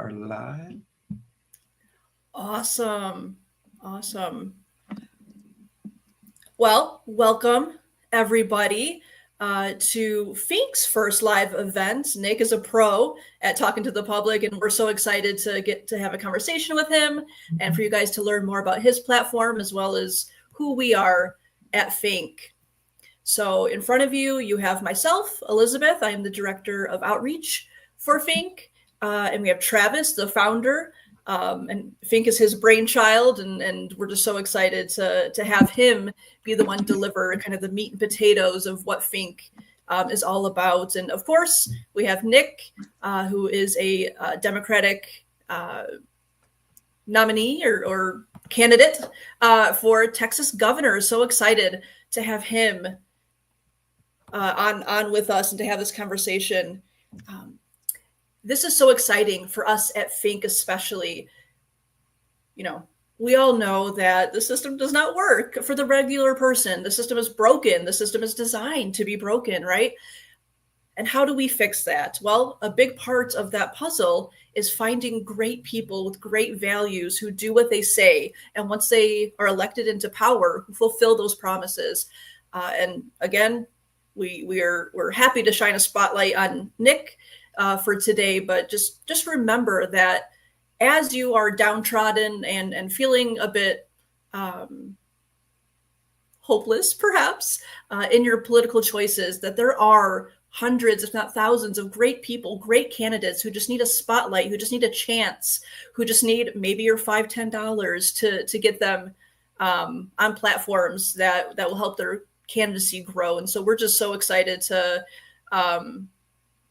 are live. Awesome. Awesome. Well, welcome everybody to FiNC's first live event. Nick is a pro at talking to the public, and we're so excited to get to have a conversation with him and for you guys to learn more about his platform as well as who we are at FiNC. So in front of you, you have myself, Elizabeth. I am the Director of Outreach for FiNC. And we have Travis, the founder. And FiNC is his brainchild, and we're just so excited to have him be the one deliver kind of the meat and potatoes of what FiNC is all about. And of course, we have Nick, who is a Democratic nominee or candidate for Texas governor. So excited to have him on with us and to have this conversation. This is so exciting for us at FiNC, especially. You know, we all know that the system does not work for the regular person. The system is broken. The system is designed to be broken, right? And how do we fix that? Well, a big part of that puzzle is finding great people with great values who do what they say. And once they are elected into power, fulfill those promises. And again, we're happy to shine a spotlight on Nick for today, but just remember that as you are downtrodden and feeling a bit hopeless, perhaps, in your political choices, that there are hundreds, if not thousands, of great people, great candidates who just need a spotlight, who just need a chance, who just need maybe your $5, $10 to get them on platforms that will help their candidacy grow. And so we're just so excited to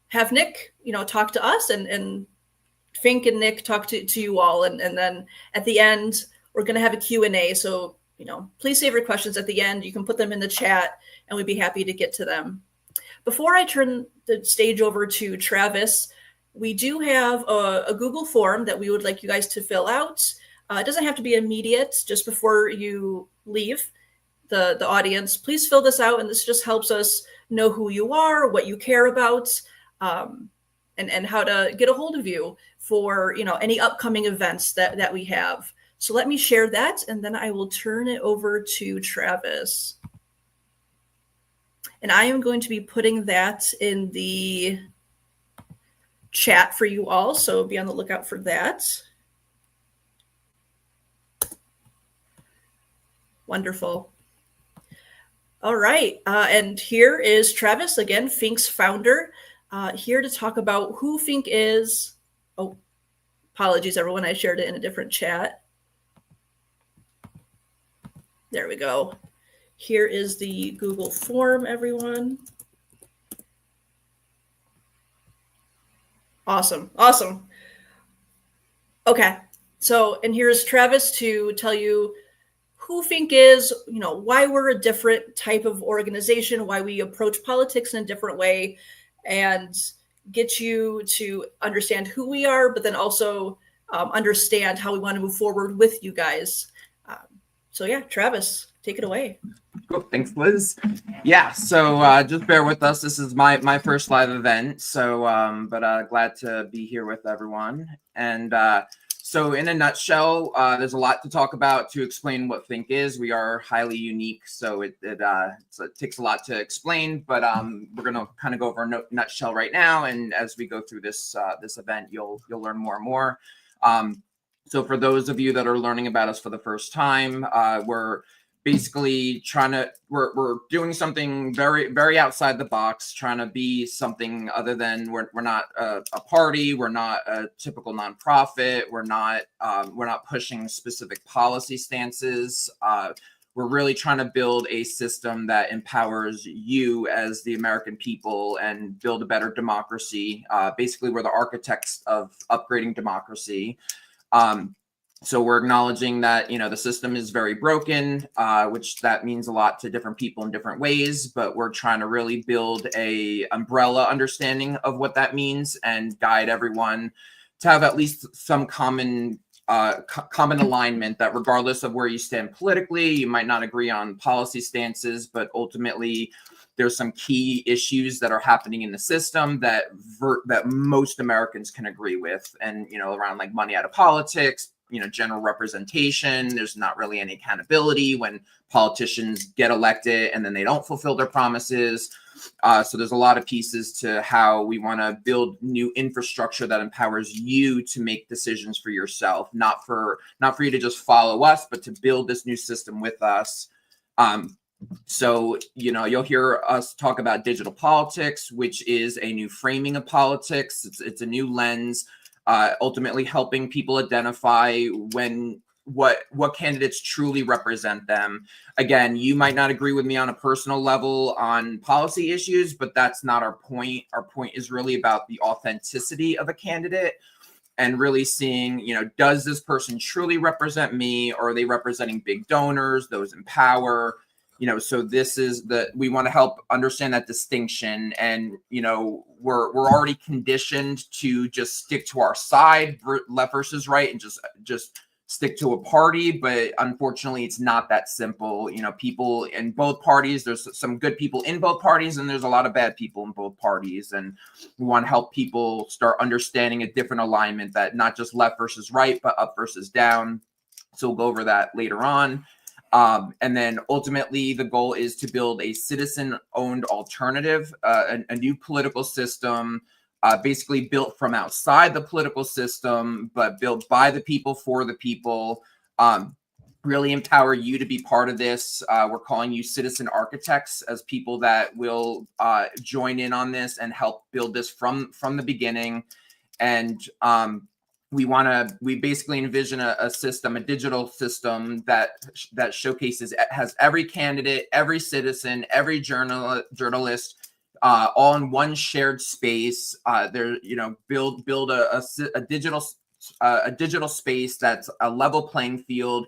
have Nick, talk to us and FiNC and Nick talk to you all. And then at the end, we're going to have a Q&A. So, please save your questions at the end. You can put them in the chat and we'd be happy to get to them. Before I turn the stage over to Travis, we do have a Google form that we would like you guys to fill out. It doesn't have to be immediate, just before you leave the audience. Please fill this out, and this just helps us know who you are, what you care about, and how to get a hold of you for any upcoming events that we have. So let me share that, and then I will turn it over to Travis. And I am going to be putting that in the chat for you all, so be on the lookout for that. Wonderful. All right, and here is Travis, again, FiNC's founder, here to talk about who FiNC is. Oh, apologies, everyone. I shared it in a different chat. There we go. Here is the Google form, everyone. Awesome. Okay, so, and here's Travis to tell you who FiNC is, why we're a different type of organization, why we approach politics in a different way, and get you to understand who we are, but then also understand how we want to move forward with you guys. So yeah, Travis, take it away. Cool. Thanks, Liz. Yeah, so just bear with us. This is my first live event, so but glad to be here with everyone. And so in a nutshell, there's a lot to talk about to explain what FiNC is. We are highly unique, so it takes a lot to explain, but we're going to kind of go over a nutshell right now, and as we go through this event, you'll learn more and more. So for those of you that are learning about us for the first time, we're basically we're doing something very, very outside the box, trying to be something other than we're not a party. We're not a typical nonprofit. We're not pushing specific policy stances. We're really trying to build a system that empowers you as the American people and build a better democracy. Basically, we're the architects of upgrading democracy. So we're acknowledging that, the system is very broken, which that means a lot to different people in different ways, but we're trying to really build a umbrella understanding of what that means and guide everyone to have at least some common alignment, that regardless of where you stand politically, you might not agree on policy stances, but ultimately there's some key issues that are happening in the system that that most Americans can agree with, and around like money out of politics, general representation. There's not really any accountability when politicians get elected and then they don't fulfill their promises. So there's a lot of pieces to how we want to build new infrastructure that empowers you to make decisions for yourself, not for you to just follow us, but to build this new system with us. So, you'll hear us talk about digital politics, which is a new framing of politics. It's a new lens, ultimately helping people identify what candidates truly represent them. Again, you might not agree with me on a personal level on policy issues, but that's not our point. Our point is really about the authenticity of a candidate and really seeing, does this person truly represent me, or are they representing big donors, those in power? So this is we want to help understand that distinction. And, we're already conditioned to just stick to our side, left versus right, and just stick to a party. But unfortunately, it's not that simple. People in both parties, there's some good people in both parties, and there's a lot of bad people in both parties. And we want to help people start understanding a different alignment, that not just left versus right, but up versus down. So we'll go over that later on. And then ultimately, the goal is to build a citizen-owned alternative, a new political system, basically built from outside the political system, but built by the people for the people. Really empower you to be part of this. We're calling you citizen architects, as people that will join in on this and help build this from the beginning. And we basically envision a system, a digital system that showcases, has every candidate, every citizen, every journalist, all in one shared space. Build a digital space that's a level playing field.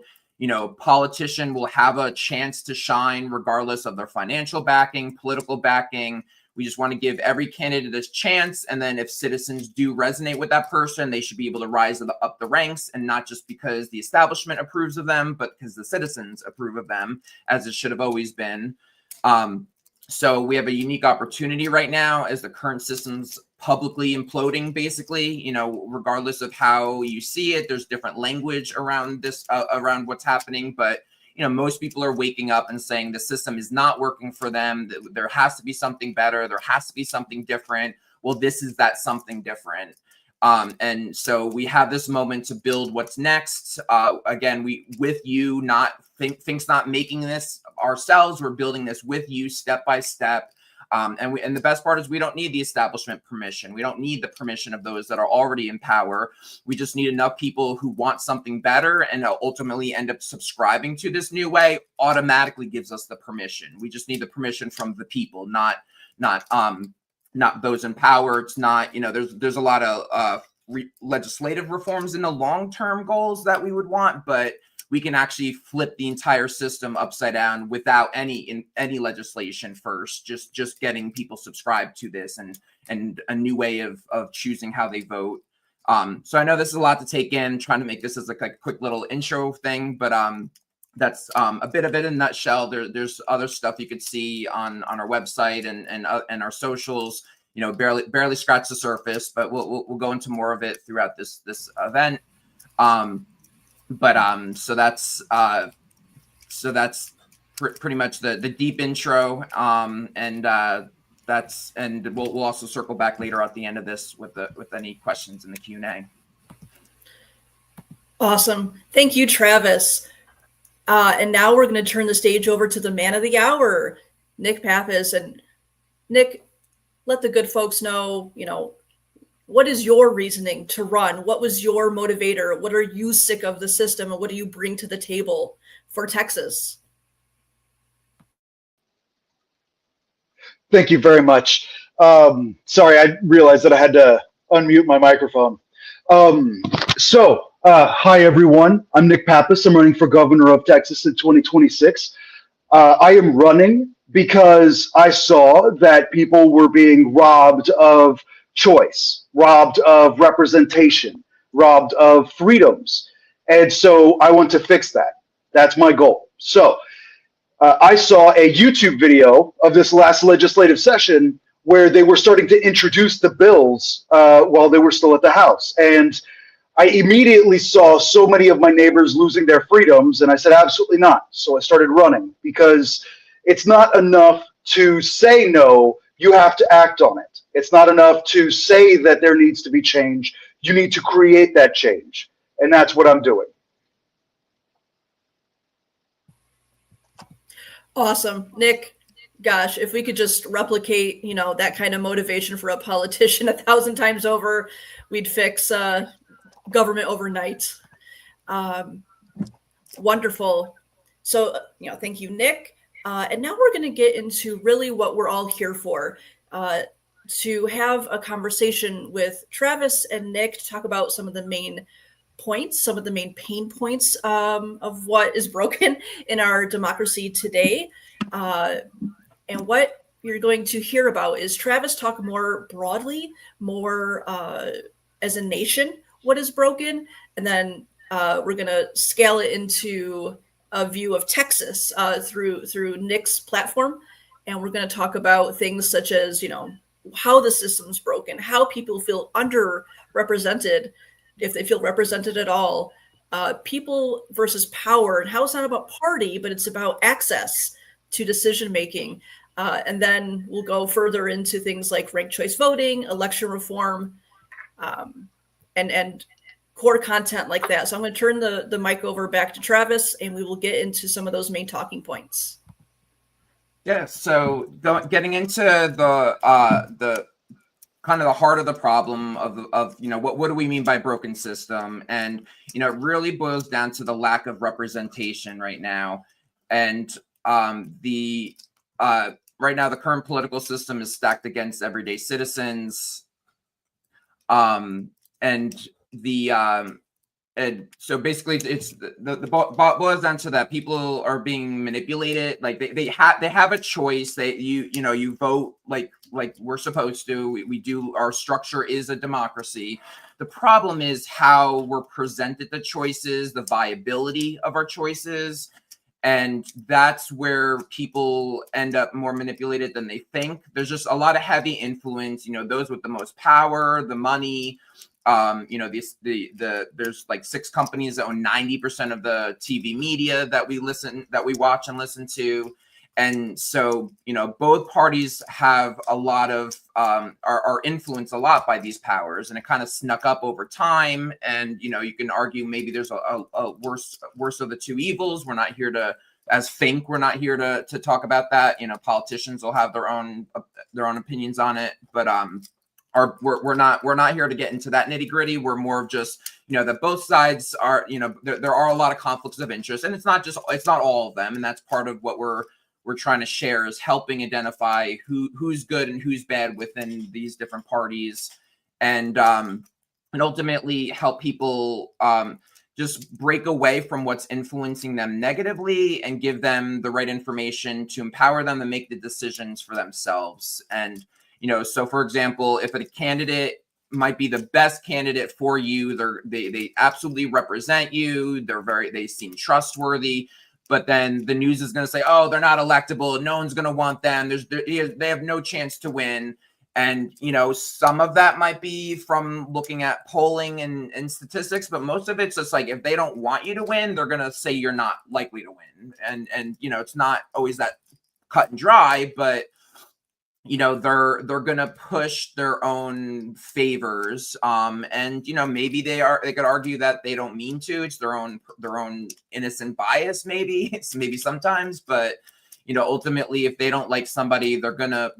Politician will have a chance to shine regardless of their financial backing, political backing. We just want to give every candidate a chance. And then if citizens do resonate with that person, they should be able to rise up the ranks, and not just because the establishment approves of them, but because the citizens approve of them, as it should have always been. So we have a unique opportunity right now, as the current system's publicly imploding, basically. Regardless of how you see it, there's different language around this, around what's happening. But most people are waking up and saying the system is not working for them. There has to be something better. There has to be something different. Well, this is that something different. And so we have this moment to build what's next. Again, with you, FiNC's not making this ourselves. We're building this with you step by step. And the best part is we don't need the establishment permission. We don't need the permission of those that are already in power. We just need enough people who want something better and ultimately end up subscribing to this new way. Automatically gives us the permission. We just need the permission from the people, not those in power. It's not, there's a lot of legislative reforms in the long-term goals that we would want, but we can actually flip the entire system upside down without any legislation first, just getting people subscribed to this and a new way of choosing how they vote. So I know this is a lot to take in, trying to make this as like a quick little intro thing, but that's a bit of it in a nutshell. There's other stuff you could see on our website and our socials. Barely scratch the surface, but we'll go into more of it throughout this event. So that's pretty much the deep intro. And we'll also circle back later at the end of this with any questions in the Q&A. Awesome. Thank you, Travis. And now we're going to turn the stage over to the man of the hour, Nick Pappas. And Nick, let the good folks know, what is your reasoning to run? What was your motivator? What are you sick of the system? And what do you bring to the table for Texas? Thank you very much. Sorry, I realized that I had to unmute my microphone. Hi, everyone. I'm Nick Pappas. I'm running for governor of Texas in 2026. I am running because I saw that people were being robbed of choice, robbed of representation, robbed of freedoms. And so I want to fix that. That's my goal. So I saw a YouTube video of this last legislative session where they were starting to introduce the bills while they were still at the House. And I immediately saw so many of my neighbors losing their freedoms, and I said, absolutely not. So I started running, because it's not enough to say no, you have to act on it. It's not enough to say that there needs to be change. You need to create that change. And that's what I'm doing. Awesome. Nick, gosh, if we could just replicate, that kind of motivation for a politician 1,000 times over, we'd fix government overnight. Wonderful. So, thank you, Nick. And now we're going to get into really what we're all here for, to have a conversation with Travis and Nick to talk about some of the main points, some of the main pain points of what is broken in our democracy today. And what you're going to hear about is Travis talk more broadly, more as a nation, what is broken. And then we're going to scale it into a view of Texas through Nick's platform. And we're going to talk about things such as, how the system's broken, how people feel underrepresented, if they feel represented at all, people versus power, and how it's not about party, but it's about access to decision making. And then we'll go further into things like ranked choice voting, election reform, and core content like that. So I'm going to turn the mic over back to Travis, and we will get into some of those main talking points. Yeah, so getting into the kind of the heart of the problem of what do we mean by broken system, and it really boils down to the lack of representation right now. And right now the current political system is stacked against everyday citizens, and so basically it's the boils down to that people are being manipulated. Like they have a choice. You vote like we're supposed to. We do. Our structure is a democracy. The problem is how we're presented the choices, the viability of our choices. And that's where people end up more manipulated than they think. There's just a lot of heavy influence, those with the most power, the money. There's like 6 companies that own 90% of the TV media that we watch and listen to. And so, both parties have a lot of, are influenced a lot by these powers, and it kind of snuck up over time. And, you can argue maybe there's a worse of the two evils. We're not here to, as FiNC, we're not here to talk about that. Politicians will have their own opinions on it, but, we're not here to get into that nitty gritty. We're more of just, that both sides are, there are a lot of conflicts of interest, and it's not all of them. And that's part of what we're trying to share, is helping identify who's good and who's bad within these different parties, and ultimately help people just break away from what's influencing them negatively and give them the right information to empower them to make the decisions for themselves. And so for example, if a candidate might be the best candidate for you, they absolutely represent you, they seem trustworthy, but then the news is going to say, oh, they're not electable, no one's going to want them, they have no chance to win. And some of that might be from looking at polling and statistics, but most of it's just like, if they don't want you to win, they're going to say you're not likely to win. And it's not always that cut and dry, but they're going to push their own favors. And maybe they could argue that they don't mean to. It's their own innocent bias, maybe sometimes, but ultimately, if they don't like somebody, they're gonna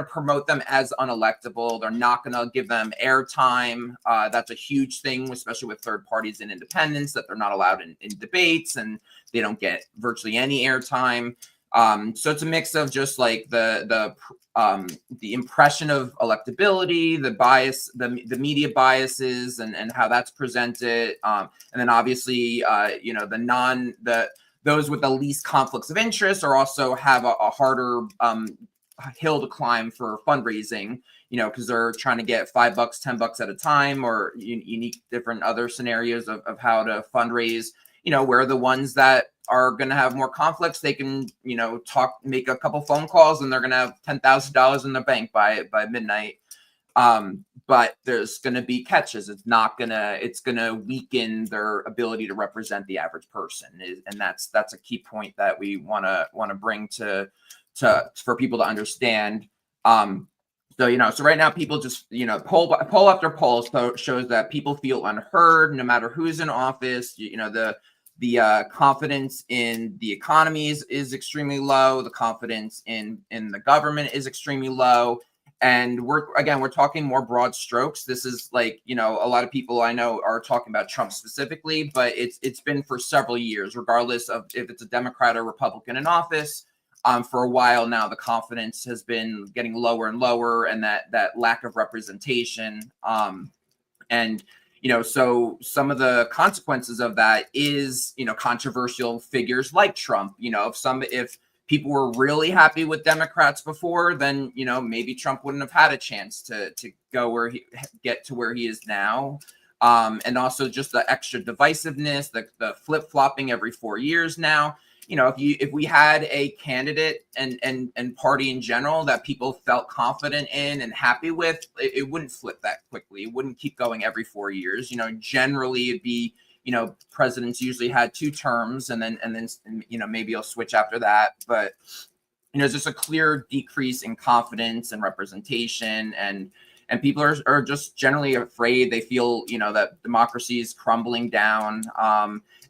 promote them as unelectable. They're not gonna give them airtime. That's a huge thing, especially with third parties and independents, that they're not allowed in debates, and they don't get virtually any airtime. So it's a mix of just like the impression of electability, the bias, the media biases, and how that's presented, and then obviously those with the least conflicts of interest are also have a harder hill to climb for fundraising, because they're trying to get $5, $10 at a time, or unique different other scenarios of how to fundraise. where the ones that are going to have more conflicts, they can, make a couple phone calls and they're going to have $10,000 in the bank by midnight. But there's going to be catches. It's going to weaken their ability to represent the average person. And that's a key point that we want to bring to for people to understand. So right now people just, poll after poll shows that people feel unheard no matter who's in office. The confidence in the economy is extremely low. The confidence in the government is extremely low. And we're talking more broad strokes. This is like, a lot of people I know are talking about Trump specifically, but it's been for several years, regardless of if it's a Democrat or Republican in office. For a while now, the confidence has been getting lower and lower, and that lack of representation. So some of the consequences of that is, controversial figures like Trump. If people were really happy with Democrats before, then, maybe Trump wouldn't have had a chance to go get to where he is now. And also just the extra divisiveness, the flip-flopping every 4 years now. If we had a candidate and party in general that people felt confident in and happy with, it wouldn't flip that quickly. It wouldn't keep going every 4 years. Generally it'd be, presidents usually had 2 terms and then maybe you'll switch after that. But, there's just a clear decrease in confidence and representation, and people are just generally afraid. They feel, that democracy is crumbling down.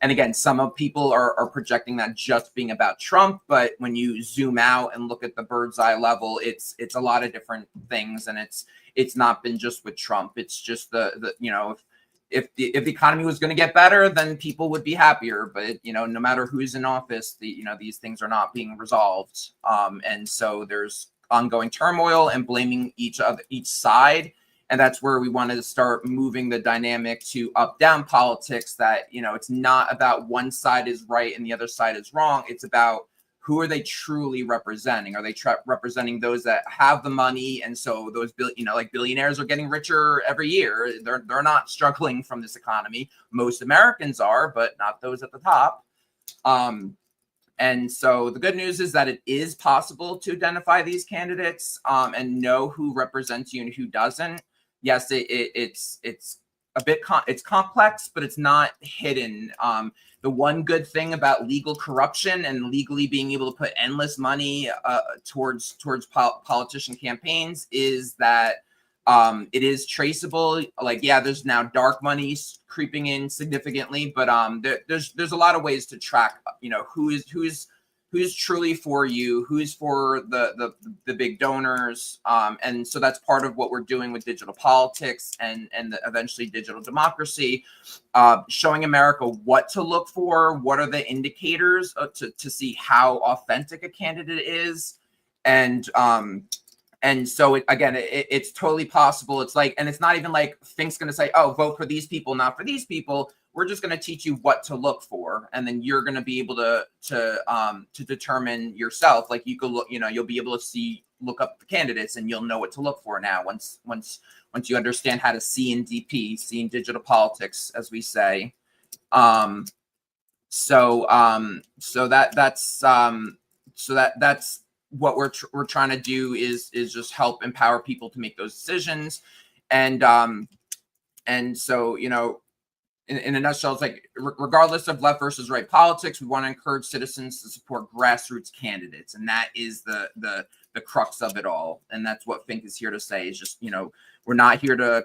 And again, some of people are projecting that just being about Trump, but when you zoom out and look at the bird's eye level, it's a lot of different things, and it's not been just with Trump. It's just if the economy was going to get better, then people would be happier. But no matter who's in office, these things are not being resolved, and so there's ongoing turmoil and blaming each side. And that's where we wanted to start moving the dynamic to up-down politics, that, it's not about one side is right and the other side is wrong. It's about who are they truly representing? Are they representing those that have the money? And so those, billionaires are getting richer every year. They're not struggling from this economy. Most Americans are, but not those at the top. And so the good news is that it is possible to identify these candidates and know who represents you and who doesn't. Yes, it's a bit it's complex, but it's not hidden. The one good thing about legal corruption and legally being able to put endless money towards politician campaigns is that it is traceable. There's now dark money creeping in significantly, but there's a lot of ways to track, who's truly for you, who's for the big donors. And so that's part of what we're doing with digital politics and eventually digital democracy, showing America what to look for, what are the indicators to see how authentic a candidate is. And so it's totally possible. It's and it's not even like FiNC's going to say, oh, vote for these people, not for these people. We're just going to teach you what to look for, and then you're going to be able to determine yourself. Like you could look, you'll be able to look up the candidates, and you'll know what to look for now. Once you understand how to see in DP, see in digital politics, as we say. That's what we're trying to do is just help empower people to make those decisions, and so in a nutshell, it's regardless of left versus right politics, we want to encourage citizens to support grassroots candidates, and that is the crux of it all. And that's what FiNC is here to say, is just we're not here to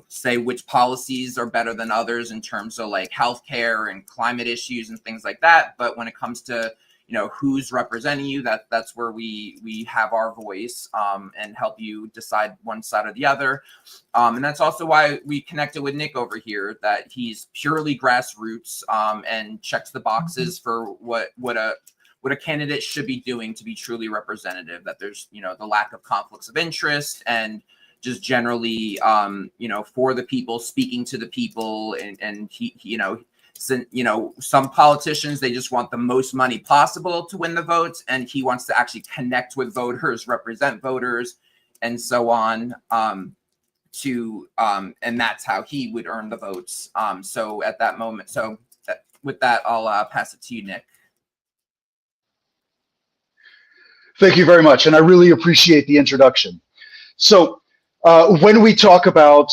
say which policies are better than others in terms of healthcare and climate issues and things like that. But when it comes to who's representing you, that's where we have our voice and help you decide one side or the other. And that's also why we connected with Nick over here, that he's purely grassroots and checks the boxes for what a candidate should be doing to be truly representative, that there's, the lack of conflicts of interest and just generally, for the people, speaking to the people, and he some politicians, they just want the most money possible to win the votes, and he wants to actually connect with voters, represent voters, and so on, and that's how he would earn the votes. So at that moment, with that, I'll pass it to you, Nick. Thank you very much, and I really appreciate the introduction. So when we talk about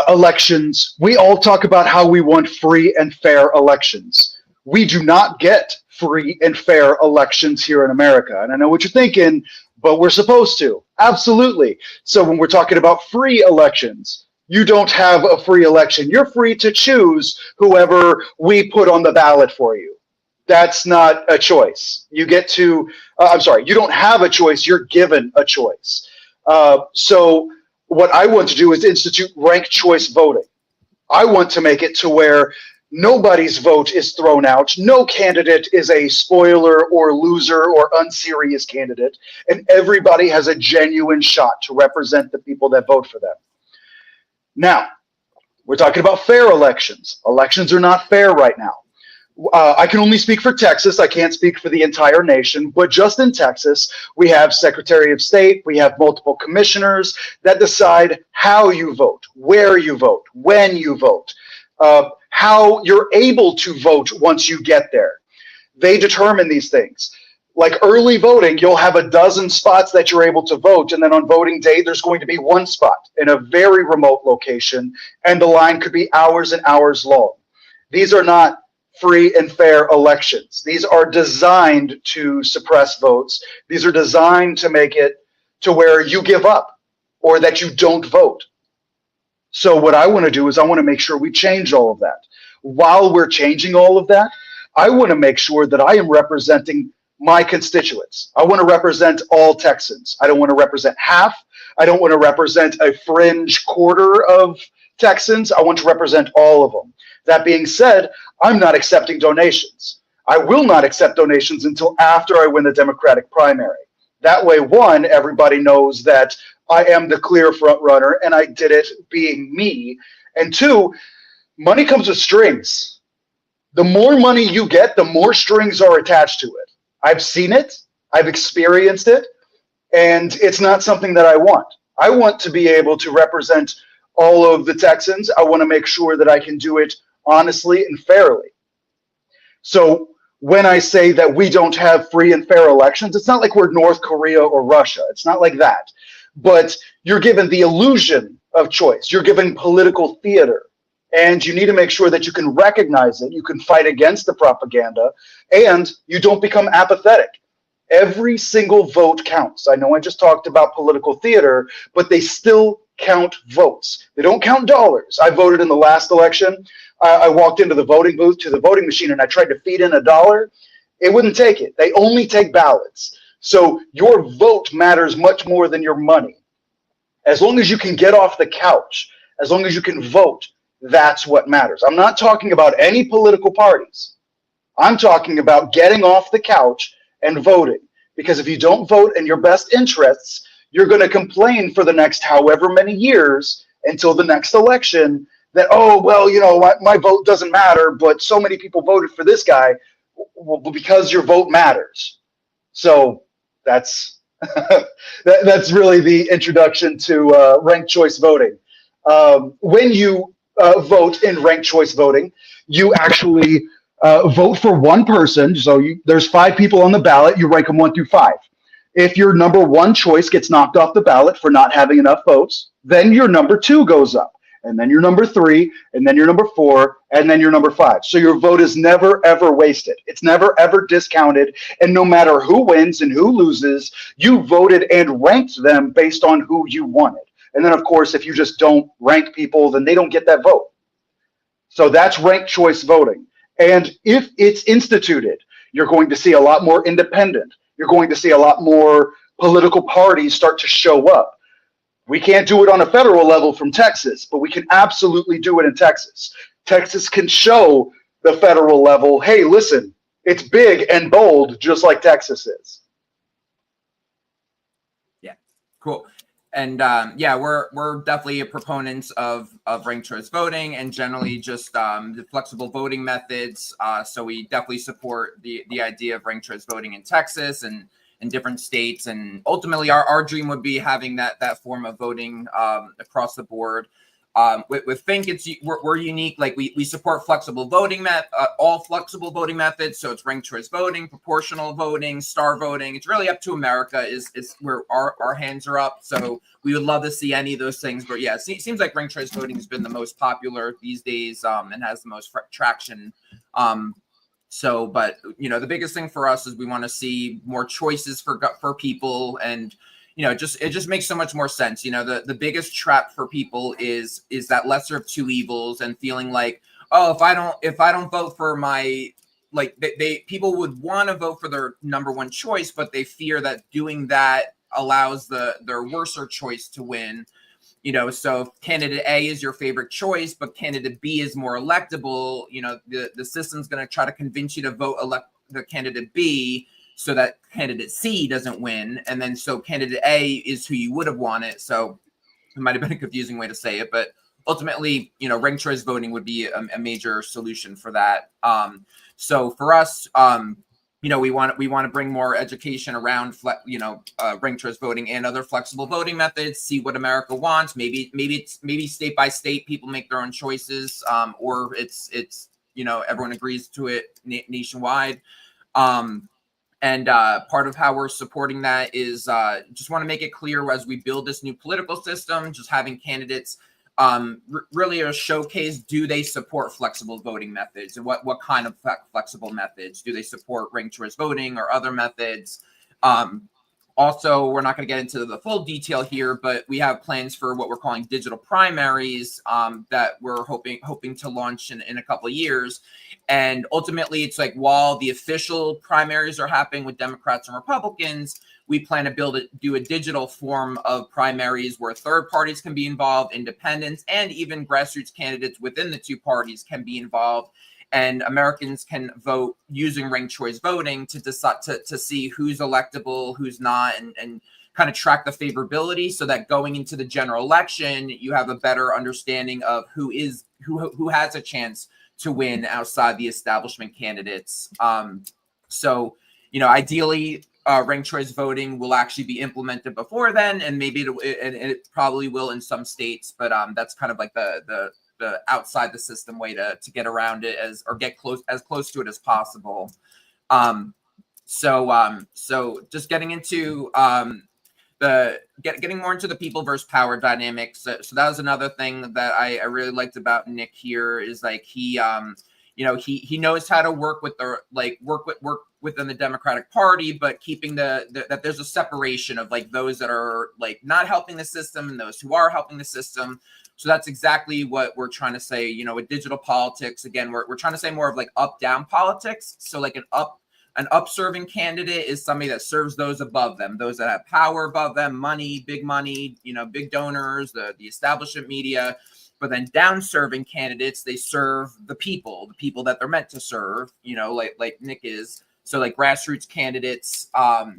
elections, we all talk about how we want free and fair elections. We do not get free and fair elections here in America. And I know what you're thinking, but we're supposed to. Absolutely. So when we're talking about free elections, you don't have a free election. You're free to choose whoever we put on the ballot for you. That's not a choice. You get to, you don't have a choice. You're given a choice. So what I want to do is institute ranked choice voting. I want to make it to where nobody's vote is thrown out. No candidate is a spoiler or loser or unserious candidate, and everybody has a genuine shot to represent the people that vote for them. Now, we're talking about fair elections. Elections are not fair right now. I can only speak for Texas. I can't speak for the entire nation, but just in Texas, we have Secretary of State, we have multiple commissioners that decide how you vote, where you vote, when you vote, how you're able to vote once you get there. They determine these things. Like early voting, you'll have a dozen spots that you're able to vote, and then on voting day, there's going to be one spot in a very remote location, and the line could be hours and hours long. These are not free and fair elections. These are designed to suppress votes. These are designed to make it to where you give up or that you don't vote. So what I want to do is I want to make sure we change all of that. While we're changing all of that, I want to make sure that I am representing my constituents. I want to represent all Texans. I don't want to represent half. I don't want to represent a fringe quarter of Texans. I want to represent all of them. That being said, I'm not accepting donations. I will not accept donations until after I win the Democratic primary. That way, one, everybody knows that I am the clear front runner and I did it being me. And two, money comes with strings. The more money you get, the more strings are attached to it. I've seen it, I've experienced it, and it's not something that I want. I want to be able to represent all of the Texans. I want to make sure that I can do it honestly and fairly. So when I say that we don't have free and fair elections, it's not like we're North Korea or Russia. It's not like that. But you're given the illusion of choice. You're given political theater. And you need to make sure that you can recognize it, you can fight against the propaganda, and you don't become apathetic. Every single vote counts. I know I just talked about political theater, but they still count votes. They don't count dollars. I voted in the last election. I walked into the voting booth to the voting machine and I tried to feed in $1. It wouldn't take it. They only take ballots. So your vote matters much more than your money. As long as you can get off the couch, as long as you can vote, that's what matters. I'm not talking about any political parties. I'm talking about getting off the couch and voting. Because if you don't vote in your best interests, you're going to complain for the next however many years until the next election that, oh, well, you know, my vote doesn't matter, but so many people voted for this guy. Well, because your vote matters. So that's that's really the introduction to ranked choice voting. When you vote in ranked choice voting, you actually vote for one person. So there's 5 people on the ballot. You rank them 1 through 5. If your number 1 choice gets knocked off the ballot for not having enough votes, then your number 2 goes up, and then your number 3, and then your number 4, and then your number 5. So your vote is never, ever wasted. It's never, ever discounted. And no matter who wins and who loses, you voted and ranked them based on who you wanted. And then, of course, if you just don't rank people, then they don't get that vote. So that's ranked choice voting. And if it's instituted, you're going to see a lot more independent. You're going to see a lot more political parties start to show up. We can't do it on a federal level from Texas, but we can absolutely do it in Texas. Texas can show the federal level, hey, listen, it's big and bold, just like Texas is. Yeah, cool. And yeah, we're definitely proponents of ranked choice voting and generally just the flexible voting methods. So we definitely support the idea of ranked choice voting in Texas and in different states. And ultimately, our dream would be having that form of voting across the board. with FiNC, we're unique. Like we support flexible voting all flexible voting methods. So it's ranked choice voting, proportional voting, star voting. It's really up to America is where our hands are up. So we would love to see any of those things. But yeah, it seems like ranked choice voting has been the most popular these days, and has the most traction. But the biggest thing for us is we want to see more choices for people, and it just makes so much more sense. The biggest trap for people is that lesser of two evils, and feeling like, oh, if I don't vote for my, like, people would want to vote for their number one choice, but they fear that doing that allows their worser choice to win. So if candidate A is your favorite choice, but candidate B is more electable, the system's going to try to convince you to vote elect the candidate B so that candidate C doesn't win. And then so candidate A is who you would have wanted. So it might have been a confusing way to say it, but ultimately, ranked choice voting would be a major solution for that. So for us, we want to bring more education around, ranked choice voting and other flexible voting methods. See what America wants. Maybe state by state people make their own choices, or it's everyone agrees to it nationwide. And part of how we're supporting that is just want to make it clear as we build this new political system, just having candidates really a showcase. Do they support flexible voting methods, and what kind of flexible methods? Do they support ranked choice voting or other methods? Also, we're not going to get into the full detail here, but we have plans for what we're calling digital primaries that we're hoping to launch in a couple of years. And ultimately, it's like, while the official primaries are happening with Democrats and Republicans, we plan to do a digital form of primaries where third parties can be involved, independents, and even grassroots candidates within the two parties can be involved. And Americans can vote using ranked choice voting to decide to see who's electable, who's not, and kind of track the favorability, so that going into the general election, you have a better understanding of who has a chance to win outside the establishment candidates. Ideally, ranked choice voting will actually be implemented before then, and maybe it probably will in some states, but that's kind of like the outside the system way to get around it or get as close to it as possible. So just getting into getting more into the people versus power dynamics. So that was another thing that I really liked about Nick here, is like he knows how to work with work within the Democratic Party, but keeping that there's a separation of like those that are like not helping the system and those who are helping the system. So that's exactly what we're trying to say, with digital politics. Again, we're trying to say more of like up-down politics. So like an up-serving candidate is somebody that serves those above them, those that have power above them, money, big donors, the establishment media. But then down-serving candidates, they serve the people that they're meant to serve, like Nick is. So like grassroots candidates are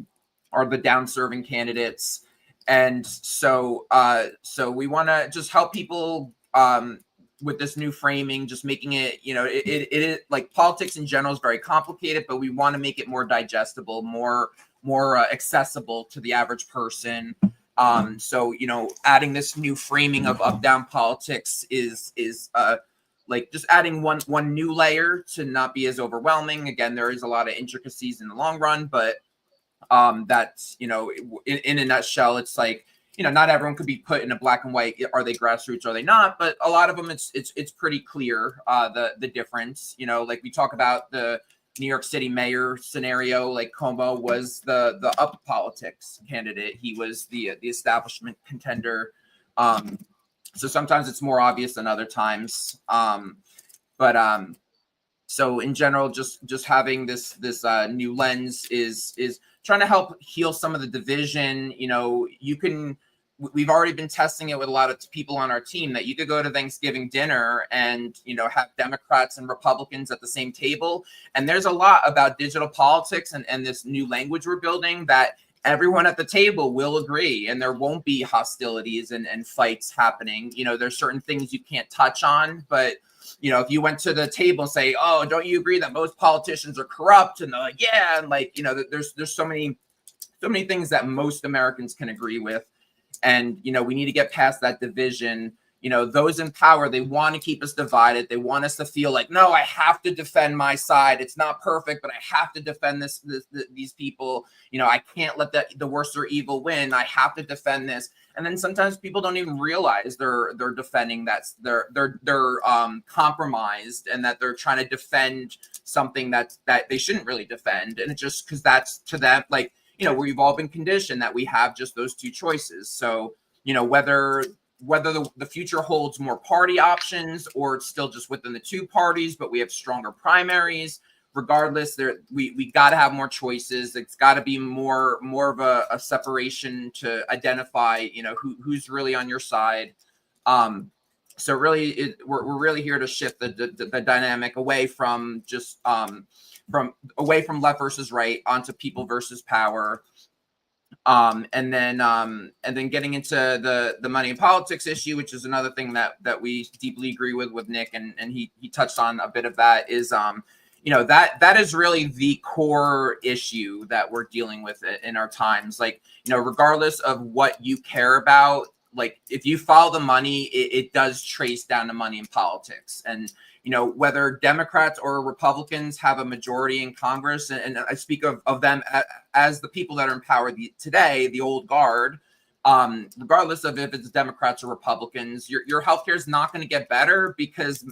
the down-serving candidates. And so we want to just help people with this new framing, just making it, it is like politics in general is very complicated, but we want to make it more digestible, more accessible to the average person. So adding this new framing of up-down politics is like just adding one new layer to not be as overwhelming. Again, there is a lot of intricacies in the long run, but that's in a nutshell, it's like, not everyone could be put in a black and white. Are they grassroots? Are they not? But a lot of them, it's pretty clear the difference. Like we talk about the New York City mayor scenario. Like Cuomo was the up politics candidate. He was the establishment contender. So sometimes it's more obvious than other times. So in general, just having this new lens is trying to help heal some of the division. We've already been testing it with a lot of people on our team, that you could go to Thanksgiving dinner and, have Democrats and Republicans at the same table. And there's a lot about digital politics and this new language we're building that everyone at the table will agree, and there won't be hostilities and fights happening. There's certain things you can't touch on, but if you went to the table and say, oh, don't you agree that most politicians are corrupt? And they're like, yeah. And like, there's so many things that most Americans can agree with. And, we need to get past that division, those in power, they want to keep us divided. They want us to feel like, no, I have to defend my side. It's not perfect, but I have to defend these people. I can't let the worst or evil win. I have to defend this. And then sometimes people don't even realize they're defending that they're compromised, and that they're trying to defend something that they shouldn't really defend. And it's just because that's to them, like, we've all been conditioned that we have just those two choices. So, whether the future holds more party options or it's still just within the two parties, but we have stronger primaries, regardless, we got to have more choices. It's got to be more of a separation to identify, who's really on your side. So really, we're really here to shift the dynamic away from just away from left versus right onto people versus power. And then getting into the money and politics issue, which is another thing that we deeply agree with Nick, and he touched on a bit of that, is that is really the core issue that we're dealing with in our times. Like, regardless of what you care about, like, if you follow the money, it does trace down to money in politics. And whether Democrats or Republicans have a majority in Congress, and I speak of them as the people that are in power today, the old guard, regardless of if it's Democrats or Republicans, your healthcare is not going to get better, because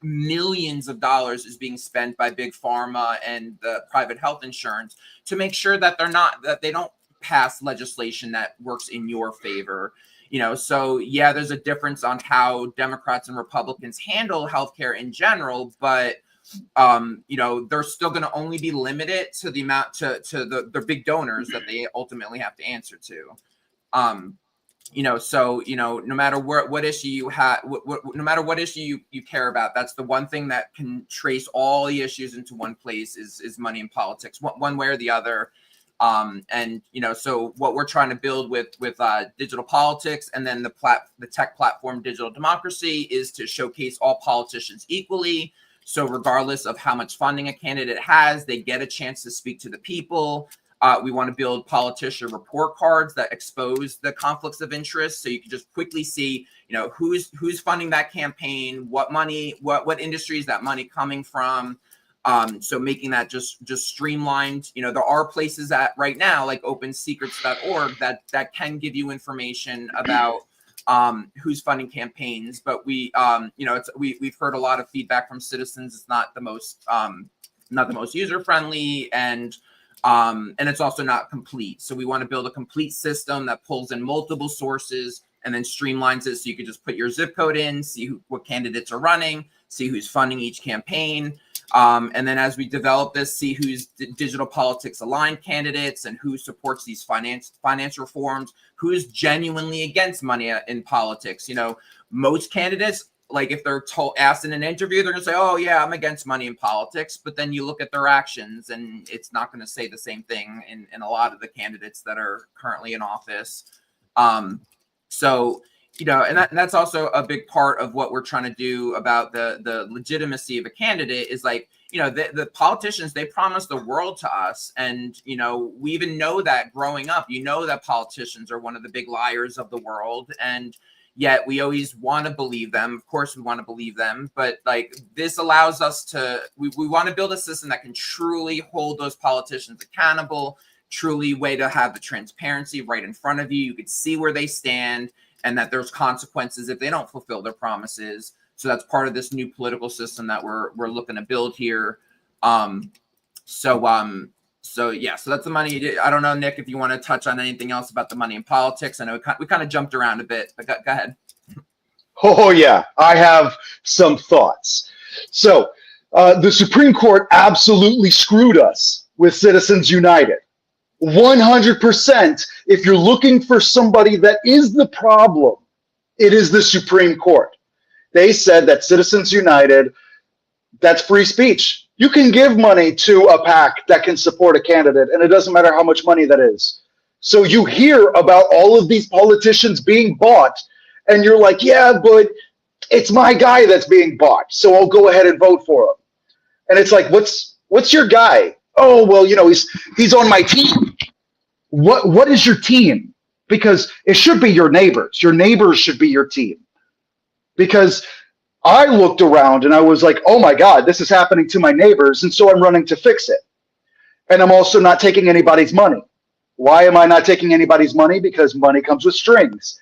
millions of dollars is being spent by big pharma and the private health insurance to make sure that they don't pass legislation that works in your favor. So yeah, there's a difference on how Democrats and Republicans handle healthcare in general, but they're still going to only be limited to the amount to the big donors that they ultimately have to answer to. So no matter what issue you have, no matter what issue you care about, that's the one thing that can trace all the issues into one place is money in politics, one way or the other. So what we're trying to build with digital politics, and then the tech platform Digital Democracy, is to showcase all politicians equally. So regardless of how much funding a candidate has, they get a chance to speak to the people. We want to build politician report cards that expose the conflicts of interest, so you can just quickly see, who's funding that campaign, what money, what industry is that money coming from. So making that just streamlined. There are places that right now, like opensecrets.org, that can give you information about who's funding campaigns, but we've heard a lot of feedback from citizens. It's not the most user friendly, and it's also not complete. So we want to build a complete system that pulls in multiple sources and then streamlines it, so you can just put your zip code in, see what candidates are running, see who's funding each campaign. And then as we develop this, see who's digital politics aligned candidates and who supports these finance reforms, who's genuinely against money in politics. Most candidates, like, if they're asked in an interview, they're going to say, oh yeah, I'm against money in politics. But then you look at their actions, and it's not going to say the same thing in a lot of the candidates that are currently in office. And that's also a big part of what we're trying to do about the legitimacy of a candidate, is like, the politicians, they promise the world to us. And, we even know that growing up, that politicians are one of the big liars of the world. And yet we always want to believe them. Of course, we want to believe them. But like, this allows us we want to build a system that can truly hold those politicians accountable, truly way to have the transparency right in front of you. You could see where they stand, and that there's consequences if they don't fulfill their promises. So that's part of this new political system that we're looking to build here. So that's the money. I don't know, Nick, if you want to touch on anything else about the money in politics. I know we kind of jumped around a bit, but go ahead. Oh yeah, I have some thoughts. So the Supreme Court absolutely screwed us with Citizens United. 100%. If you're looking for somebody that is the problem, it is the Supreme Court. They said that Citizens United, that's free speech. You can give money to a PAC that can support a candidate, and it doesn't matter how much money that is. So you hear about all of these politicians being bought, and you're like, yeah, but it's my guy that's being bought, so I'll go ahead and vote for him. And it's like, what's your guy? Oh, well, he's on my team. What is your team? Because it should be your neighbors. Your neighbors should be your team. because I looked around and I was like, oh my God, this is happening to my neighbors. And so I'm running to fix it. And I'm also not taking anybody's money. Why am I not taking anybody's money? Because money comes with strings.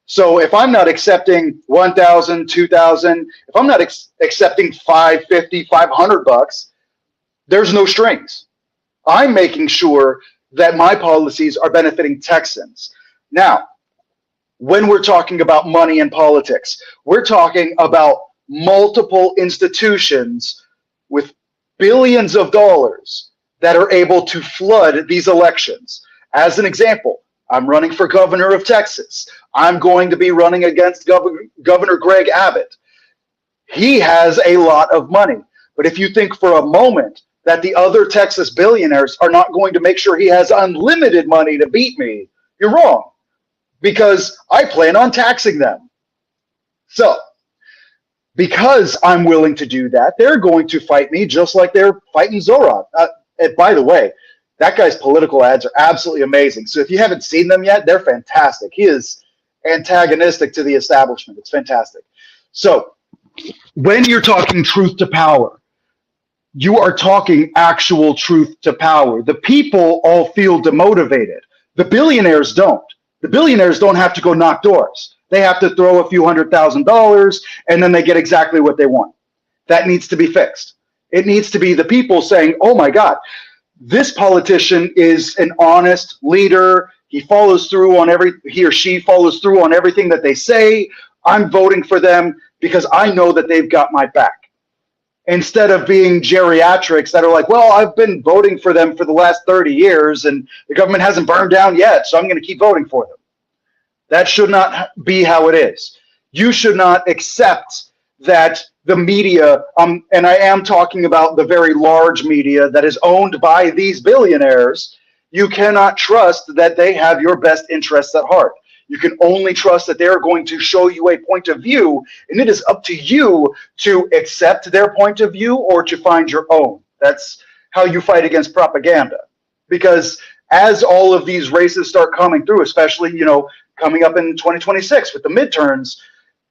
So if I'm not accepting 1,000, 2,000, if I'm not accepting 550, 500 bucks, there's no strings. I'm making sure that my policies are benefiting Texans. Now, when we're talking about money in politics, we're talking about multiple institutions with billions of dollars that are able to flood these elections. As an example, I'm running for governor of Texas. I'm going to be running against Governor Greg Abbott. He has a lot of money. But if you think for a moment that the other Texas billionaires are not going to make sure he has unlimited money to beat me, you're wrong, because I plan on taxing them. So, because I'm willing to do that, they're going to fight me just like they're fighting Zoran. And by the way, that guy's political ads are absolutely amazing. So if you haven't seen them yet, they're fantastic. He is antagonistic to the establishment. It's fantastic. So when you're talking truth to power, you are talking actual truth to power. The people all feel demotivated. The billionaires don't. The billionaires don't have to go knock doors. They have to throw a few $100,000 and then they get exactly what they want. That needs to be fixed. It needs to be the people saying, oh my God, this politician is an honest leader. He follows through on he or she follows through on everything that they say. I'm voting for them because I know that they've got my back. Instead of being geriatrics that are like, well, I've been voting for them for the last 30 years and the government hasn't burned down yet, so I'm going to keep voting for them. That should not be how it is. You should not accept that the media, and I am talking about the very large media that is owned by these billionaires, you cannot trust that they have your best interests at heart. You can only trust that they're going to show you a point of view, and it is up to you to accept their point of view or to find your own. That's how you fight against propaganda. Because as all of these races start coming through, especially, coming up in 2026 with the midterms,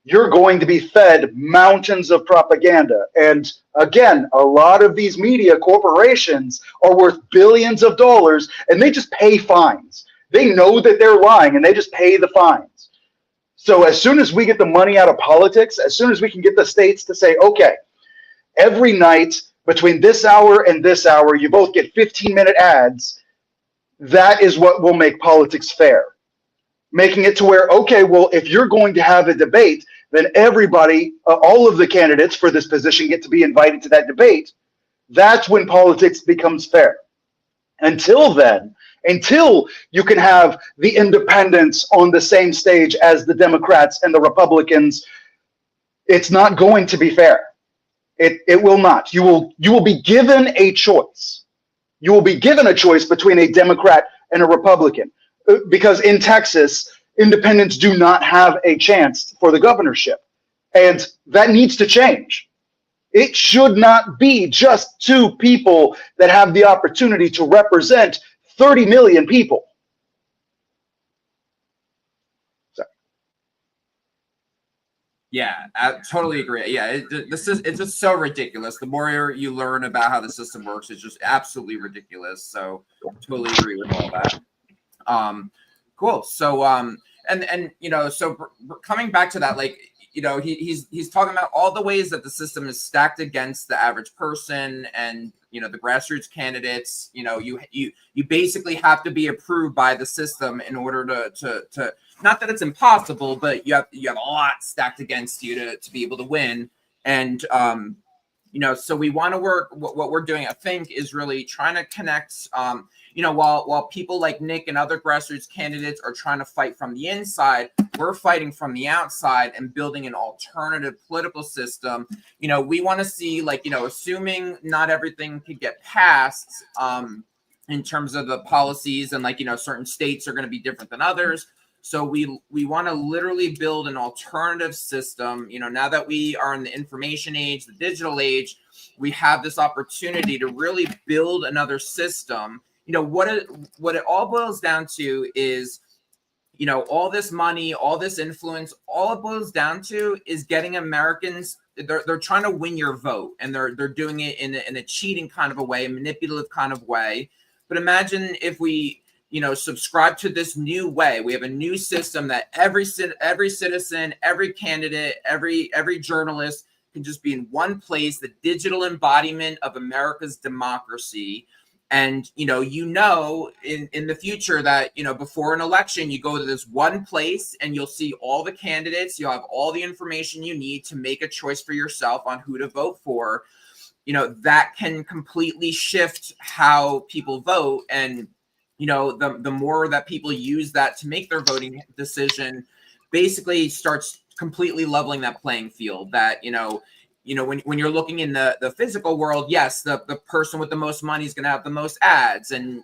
you're going to be fed mountains of propaganda. And again, a lot of these media corporations are worth billions of dollars, and they just pay fines. They know that they're lying, and they just pay the fines. So as soon as we get the money out of politics, as soon as we can get the states to say, okay, every night between this hour and this hour, you both get 15-minute ads, that is what will make politics fair. Making it to where, okay, well, if you're going to have a debate, then everybody, all of the candidates for this position get to be invited to that debate. That's when politics becomes fair. Until then, until you can have the independents on the same stage as the Democrats and the Republicans, it's not going to be fair. It will not. You will be given a choice. You will be given a choice between a Democrat and a Republican. Because in Texas, independents do not have a chance for the governorship. And that needs to change. It should not be just two people that have the opportunity to represent 30 million people. Sorry. Yeah, I totally agree. Yeah, it's just so ridiculous. The more you learn about how the system works, it's just absolutely ridiculous. So totally agree with all that. Cool. So so coming back to that, like, he's talking about all the ways that the system is stacked against the average person and the grassroots candidates. You basically have to be approved by the system in order to not that it's impossible, but you have a lot stacked against you to be able to win. And so we want to work. What we're doing, I think, is really trying to connect. While people like Nick and other grassroots candidates are trying to fight from the inside, we're fighting from the outside and building an alternative political system. We want to see, assuming not everything could get passed in terms of the policies, and certain states are going to be different than others. So we want to literally build an alternative system. Now that we are in the information age, the digital age, we have this opportunity to really build another system. What it all boils down to is all this money, all this influence, all it boils down to is getting Americans. They're trying to win your vote, and they're doing it in a cheating kind of a way, a manipulative kind of way. But imagine if we, subscribe to this new way. We have a new system that every citizen, every candidate, every journalist can just be in one place, the digital embodiment of America's democracy. And, in the future that, before an election, you go to this one place and you'll see all the candidates. You'll have all the information you need to make a choice for yourself on who to vote for. That can completely shift how people vote. And, the more that people use that to make their voting decision, basically starts completely leveling that playing field. That, when you're looking in the physical world, yes, the person with the most money is going to have the most ads. And,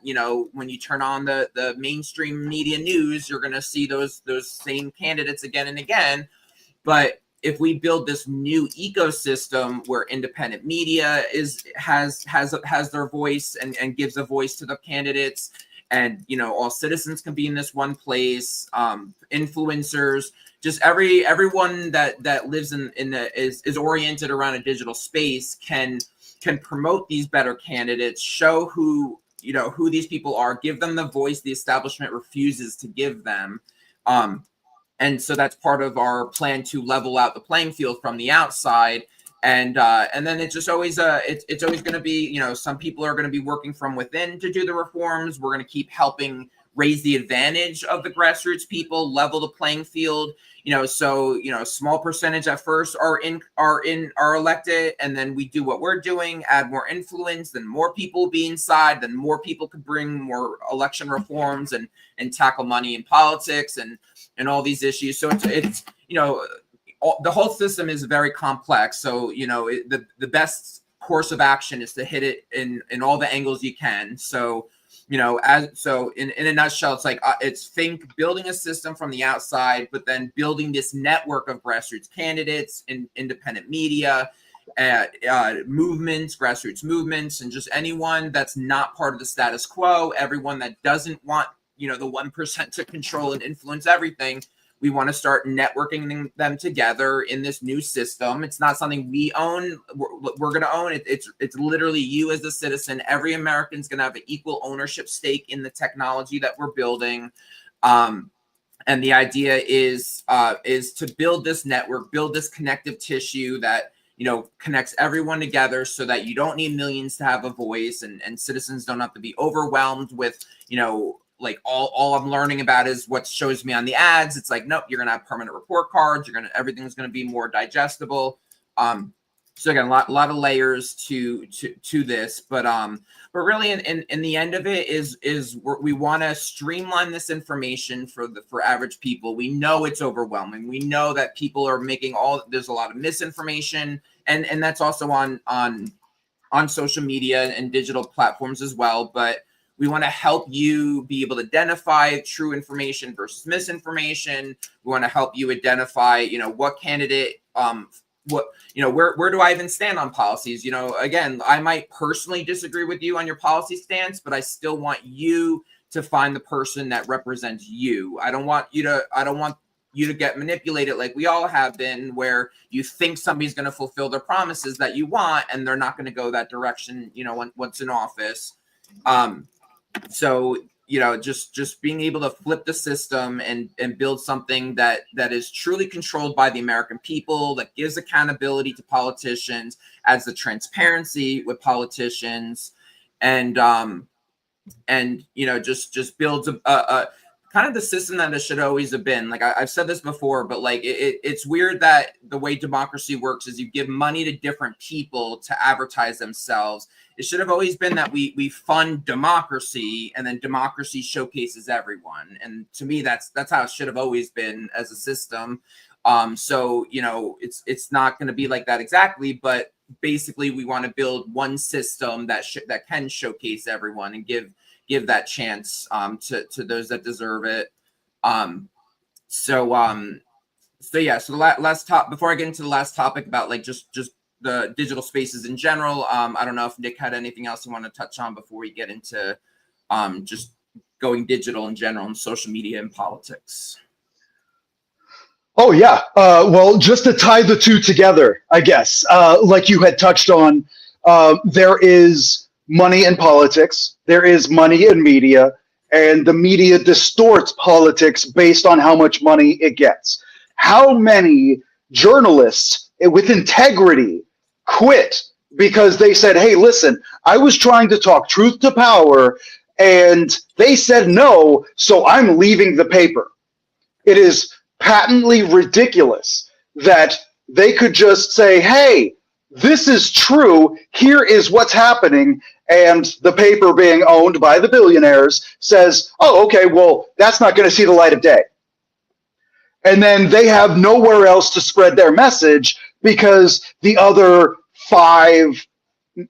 when you turn on the mainstream media news, you're going to see those same candidates again and again. But if we build this new ecosystem where independent media has their voice and gives a voice to the candidates, and, all citizens can be in this one place, influencers, just everyone that lives is oriented around a digital space can promote these better candidates, show who these people are, give them the voice the establishment refuses to give them. And so that's part of our plan to level out the playing field from the outside. And then it's just always it's always going to be, some people are going to be working from within to do the reforms. We're going to keep helping raise the advantage of the grassroots people, level the playing field. So small percentage at first are elected, and then we do what we're doing, add more influence, then more people will be inside, then more people could bring more election reforms and tackle money in politics and all these issues. So it's the whole system is very complex. So, the best course of action is to hit it in all the angles you can. So, in a nutshell, it's like it's FiNC building a system from the outside, but then building this network of grassroots candidates and independent media, movements, grassroots movements, and just anyone that's not part of the status quo, everyone that doesn't want, the 1% to control and influence everything. We want to start networking them together in this new system. It's not something we own. We're going to own it. It's literally you as a citizen. Every American's going to have an equal ownership stake in the technology that we're building. And the idea is to build this network, build this connective tissue that, connects everyone together so that you don't need millions to have a voice, and citizens don't have to be overwhelmed with, like all I'm learning about is what shows me on the ads. It's like, nope, you're going to have permanent report cards. Everything's going to be more digestible. So again, a lot of layers to this, but really in the end of it is we want to streamline this information for average people. We know it's overwhelming. We know that people are making there's a lot of misinformation, and that's also on social media and digital platforms as well. But we want to help you be able to identify true information versus misinformation. We want to help you identify, what candidate, where do I even stand on policies? Again, I might personally disagree with you on your policy stance, but I still want you to find the person that represents you. I don't want you to get manipulated like we all have been, where you think somebody's going to fulfill their promises that you want, and they're not going to go that direction, once in office. So, just being able to flip the system and build something that is truly controlled by the American people, that gives accountability to politicians, adds the transparency with politicians, and just builds a kind of the system that it should always have been. Like I've said this before, but like it's weird that the way democracy works is you give money to different people to advertise themselves. It should have always been that we fund democracy, and then democracy showcases everyone. And to me, that's how it should have always been as a system. So it's not going to be like that exactly, but basically we want to build one system that can showcase everyone and give that chance to those that deserve it. So the last top before I get into the last topic about like just the digital spaces in general. I don't know if Nick had anything else you want to touch on before we get into just going digital in general and social media and politics? Oh, yeah. Well, just to tie the two together, I guess, like you had touched on, there is money in politics, there is money in media, and the media distorts politics based on how much money it gets. How many journalists with integrity quit because they said, hey, listen, I was trying to talk truth to power, and they said no, so I'm leaving the paper. It is patently ridiculous that they could just say, hey, this is true, here is what's happening, and the paper being owned by the billionaires says, oh, okay, well, that's not going to see the light of day. And then they have nowhere else to spread their message because the other 5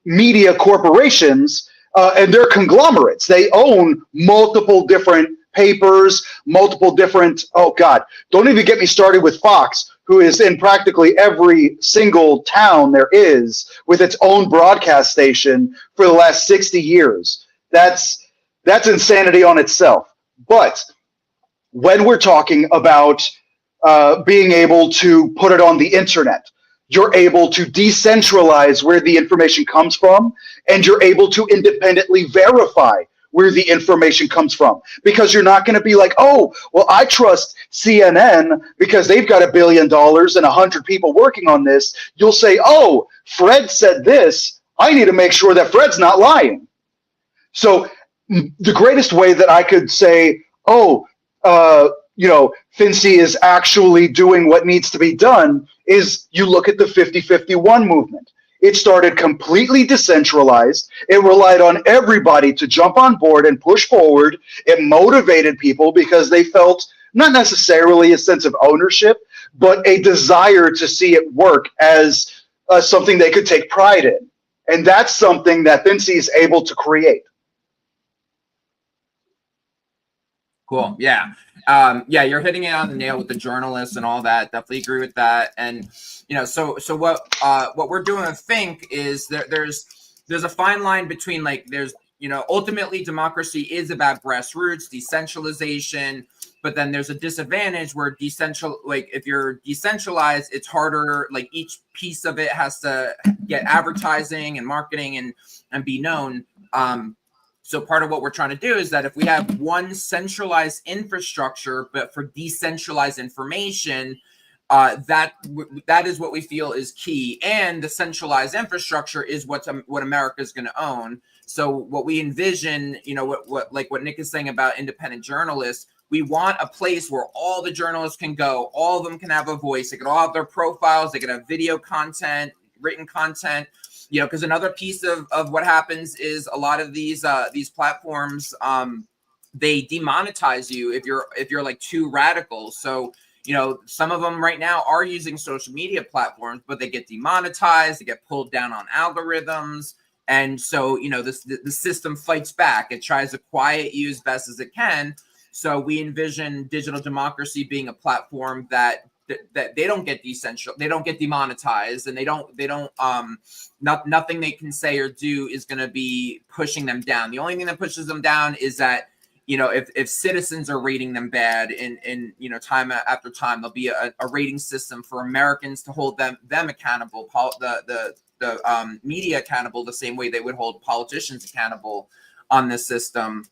media corporations, and they're conglomerates, they own multiple different papers, multiple different, oh God, don't even get me started with Fox, who is in practically every single town there is with its own broadcast station for the last 60 years. That's insanity on itself. But when we're talking about being able to put it on the internet, you're able to decentralize where the information comes from, and you're able to independently verify where the information comes from, because you're not going to be like, oh, well, I trust CNN because they've got $1 billion and 100 people working on this. You'll say, oh, Fred said this, I need to make sure that Fred's not lying. So the greatest way that I could say, oh, FiNC is actually doing what needs to be done is you look at the 50-51 movement. It started completely decentralized. It relied on everybody to jump on board and push forward. It motivated people because they felt not necessarily a sense of ownership, but a desire to see it work as something they could take pride in. And that's something that FiNC is able to create. Cool. Yeah. You're hitting it on the nail with the journalists and all that. Definitely agree with that. And, so what we're doing with FiNC is there's a fine line between ultimately democracy is about grassroots, decentralization, but then there's a disadvantage where if you're decentralized, it's harder, each piece of it has to get advertising and marketing and be known. So part of what we're trying to do is that if we have one centralized infrastructure, but for decentralized information, that is what we feel is key. And the centralized infrastructure is what America is going to own. So what we envision, what Nick is saying about independent journalists, we want a place where all the journalists can go, all of them can have a voice, they can all have their profiles, they can have video content, written content. Because another piece of what happens is a lot of these platforms, they demonetize you if you're like too radical. So, some of them right now are using social media platforms, but they get demonetized, they get pulled down on algorithms. And so, the system fights back. It tries to quiet you as best as it can. So we envision digital democracy being a platform that they don't get they don't get demonetized, and nothing they can say or do is going to be pushing them down. The only thing that pushes them down is that, if citizens are rating them bad in time after time, there'll be a rating system for Americans to hold them accountable, the media accountable, the same way they would hold politicians accountable on this system.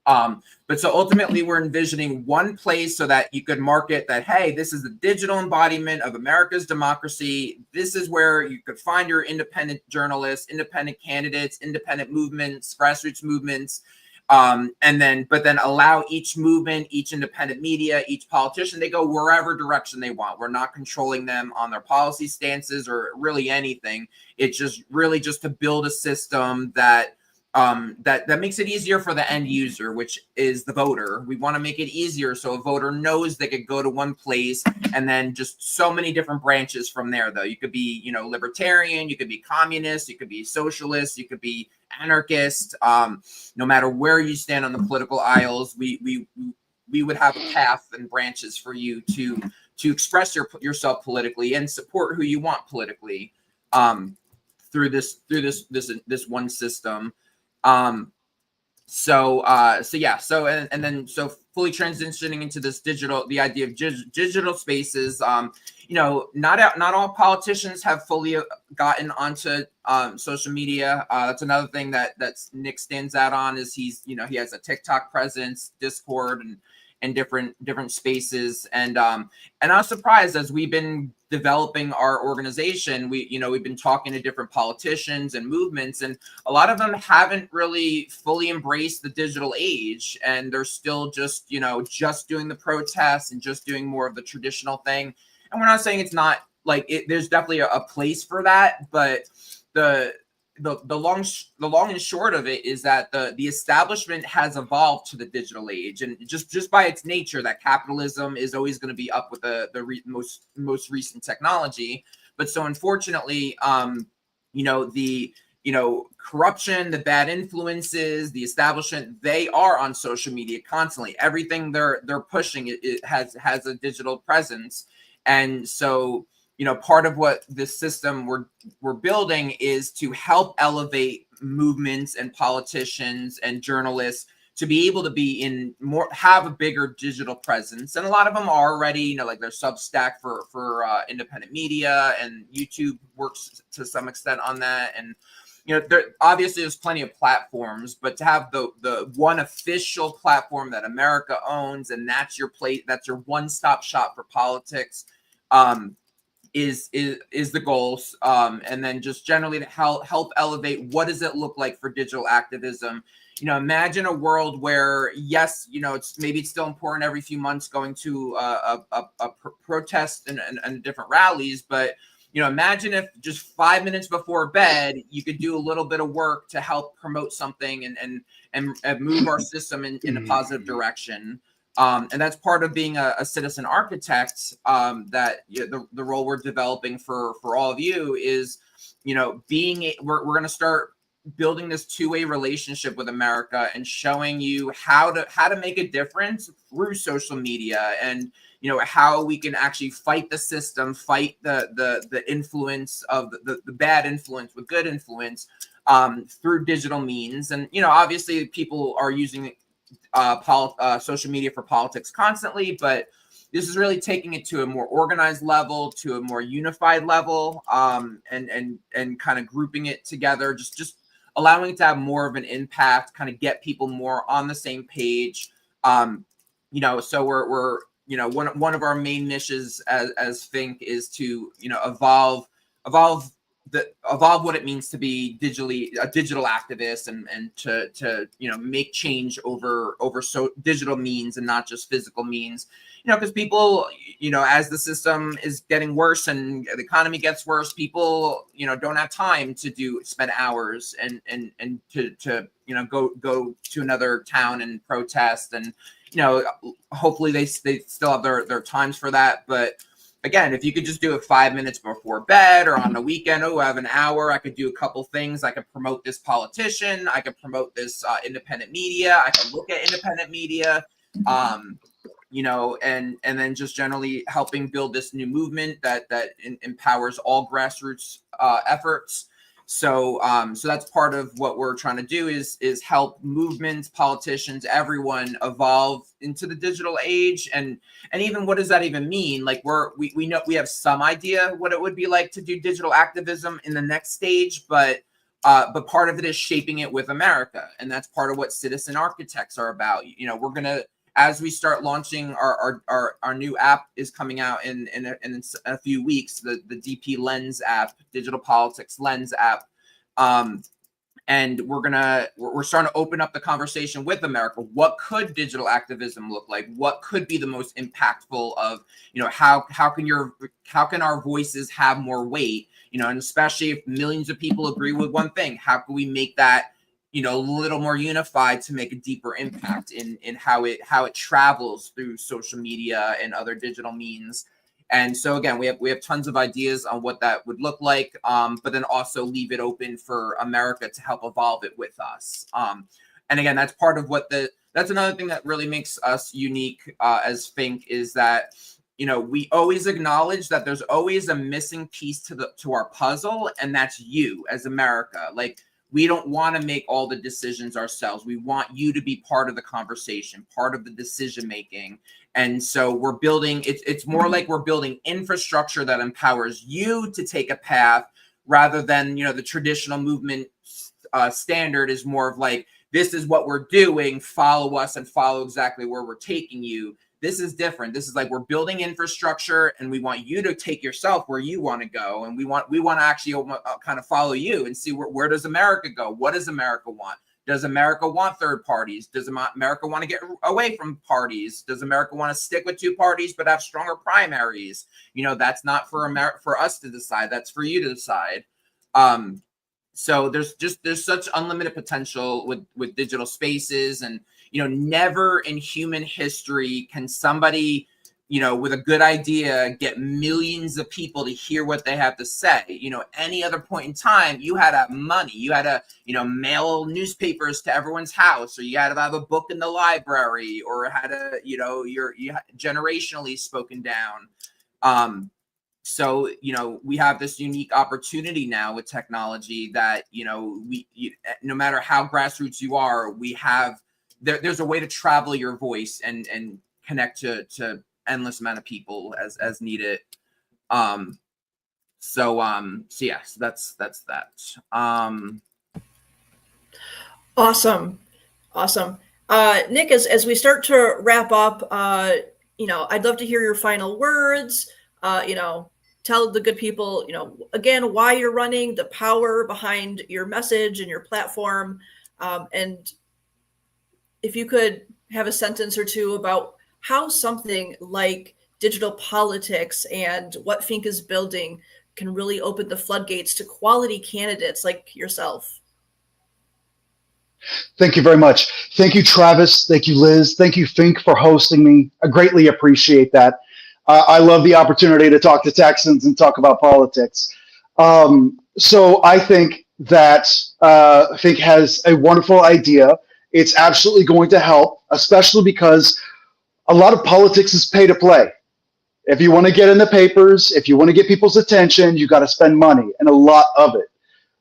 But so ultimately we're envisioning one place so that you could market that, hey, this is the digital embodiment of America's democracy. This is where you could find your independent journalists, independent candidates, independent movements, grassroots movements. But then allow each movement, each independent media, each politician, they go wherever direction they want. We're not controlling them on their policy stances or really anything. It's just really just to build a system that that makes it easier for the end user, which is the voter. We want to make it easier so a voter knows they could go to one place and then just so many different branches from there, though. You could be, libertarian, you could be communist, you could be socialist, you could be anarchist. No matter where you stand on the political aisles, we would have a path and branches for you to express yourself politically and support who you want politically through this one system. and then fully transitioning into this the idea of digital spaces. Not all politicians have fully gotten onto social media. That's another thing that Nick stands out on, is he has a TikTok presence, Discord, and different spaces. And I was surprised, as we've been developing our organization, we've been talking to different politicians and movements, and a lot of them haven't really fully embraced the digital age, and they're still just doing the protests and just doing more of the traditional thing. And we're not saying it's not like it. There's definitely a place for that, but the long and short of it is that the establishment has evolved to the digital age, and just by its nature, that capitalism is always going to be up with the most recent technology. But so unfortunately, the corruption, the bad influences, the establishment, they are on social media constantly. Everything they're pushing it has a digital presence. And so, part of what this system we're building is to help elevate movements and politicians and journalists to be able to have a bigger digital presence. And a lot of them are already, like their Substack for independent media, and YouTube works to some extent on that. And obviously there's plenty of platforms, but to have the one official platform that America owns, and that's your one-stop shop for politics, is the goals. And then just generally to help elevate, what does it look like for digital activism? Imagine a world where, yes, it's still important every few months going to a protest and different rallies, but imagine if just 5 minutes before bed, you could do a little bit of work to help promote something and move our system in a positive direction. And that's part of being a citizen architect, that the role we're developing for all of you is, we're going to start building this two-way relationship with America and showing you how to make a difference through social media, and how we can actually fight the system, fight the influence of the bad influence with good influence, through digital means. And obviously people are using social media for politics constantly, but this is really taking it to a more organized level, to a more unified level, and kind of grouping it together, just allowing it to have more of an impact, kind of get people more on the same page. So we're one of our main missions as FiNC is to evolve what it means to be a digital activist, and to make change over digital means and not just physical means. Because people, as the system is getting worse and the economy gets worse, people don't have time to spend hours and to go to another town and protest. And hopefully they still have their times for that. But again, if you could just do it 5 minutes before bed or on the weekend, I have an hour, I could do a couple things. I could promote this politician, I could promote this independent media, I could look at independent media, and then just generally helping build this new movement that empowers all grassroots efforts. So that's part of what we're trying to do is help movements, politicians, everyone evolve into the digital age. And even what does that even mean? Like we know we have some idea what it would be like to do digital activism in the next stage, but part of it is shaping it with America. And that's part of what citizen architects are about. We're going to, as we start launching our new app is coming out in a few weeks, the DP Lens app, Digital Politics Lens app. And we're starting to open up the conversation with America. What could digital activism look like? What could be the most impactful of, how can our voices have more weight? And especially if millions of people agree with one thing, how can we make that a little more unified to make a deeper impact in how it travels through social media and other digital means. And so again, we have tons of ideas on what that would look like, but then also leave it open for America to help evolve it with us. And again, that's part of that's another thing that really makes us unique as FiNC, is that we always acknowledge that there's always a missing piece to our puzzle, and that's you as America. Like, we don't want to make all the decisions ourselves. We want you to be part of the conversation, part of the decision making. And so we're building, it's more like we're building infrastructure that empowers you to take a path rather than, the traditional movement standard is more of like, this is what we're doing, follow us and follow exactly where we're taking you. This is different. This is like we're building infrastructure and we want you to take yourself where you want to go. And we want to actually kind of follow you and see where does America go? What does America want? Does America want third parties? Does America want to get away from parties? Does America want to stick with two parties but have stronger primaries? That's not for us to decide. That's for you to decide. So there's such unlimited potential with digital spaces, and never in human history can somebody with a good idea get millions of people to hear what they have to say. Any other point in time, you had to have money, you had to mail newspapers to everyone's house, or you had to have a book in the library, or had to you generationally spoken down. So, we have this unique opportunity now with technology that, no matter how grassroots you are, we have, there's a way to travel your voice and connect to endless amount of people as needed. So yes, that's that. Awesome. Nick, as we start to wrap up, I'd love to hear your final words. Tell the good people, again, why you're running, the power behind your message and your platform. And if you could have a sentence or two about how something like digital politics and what FiNC is building can really open the floodgates to quality candidates like yourself. Thank you very much. Thank you, Travis. Thank you, Liz. Thank you, FiNC, for hosting me. I greatly appreciate that. I love the opportunity to talk to Texans and talk about politics. So I think that FiNC has a wonderful idea. It's absolutely going to help, especially because a lot of politics is pay to play. If you want to get in the papers, if you want to get people's attention, you got to spend money, and a lot of it.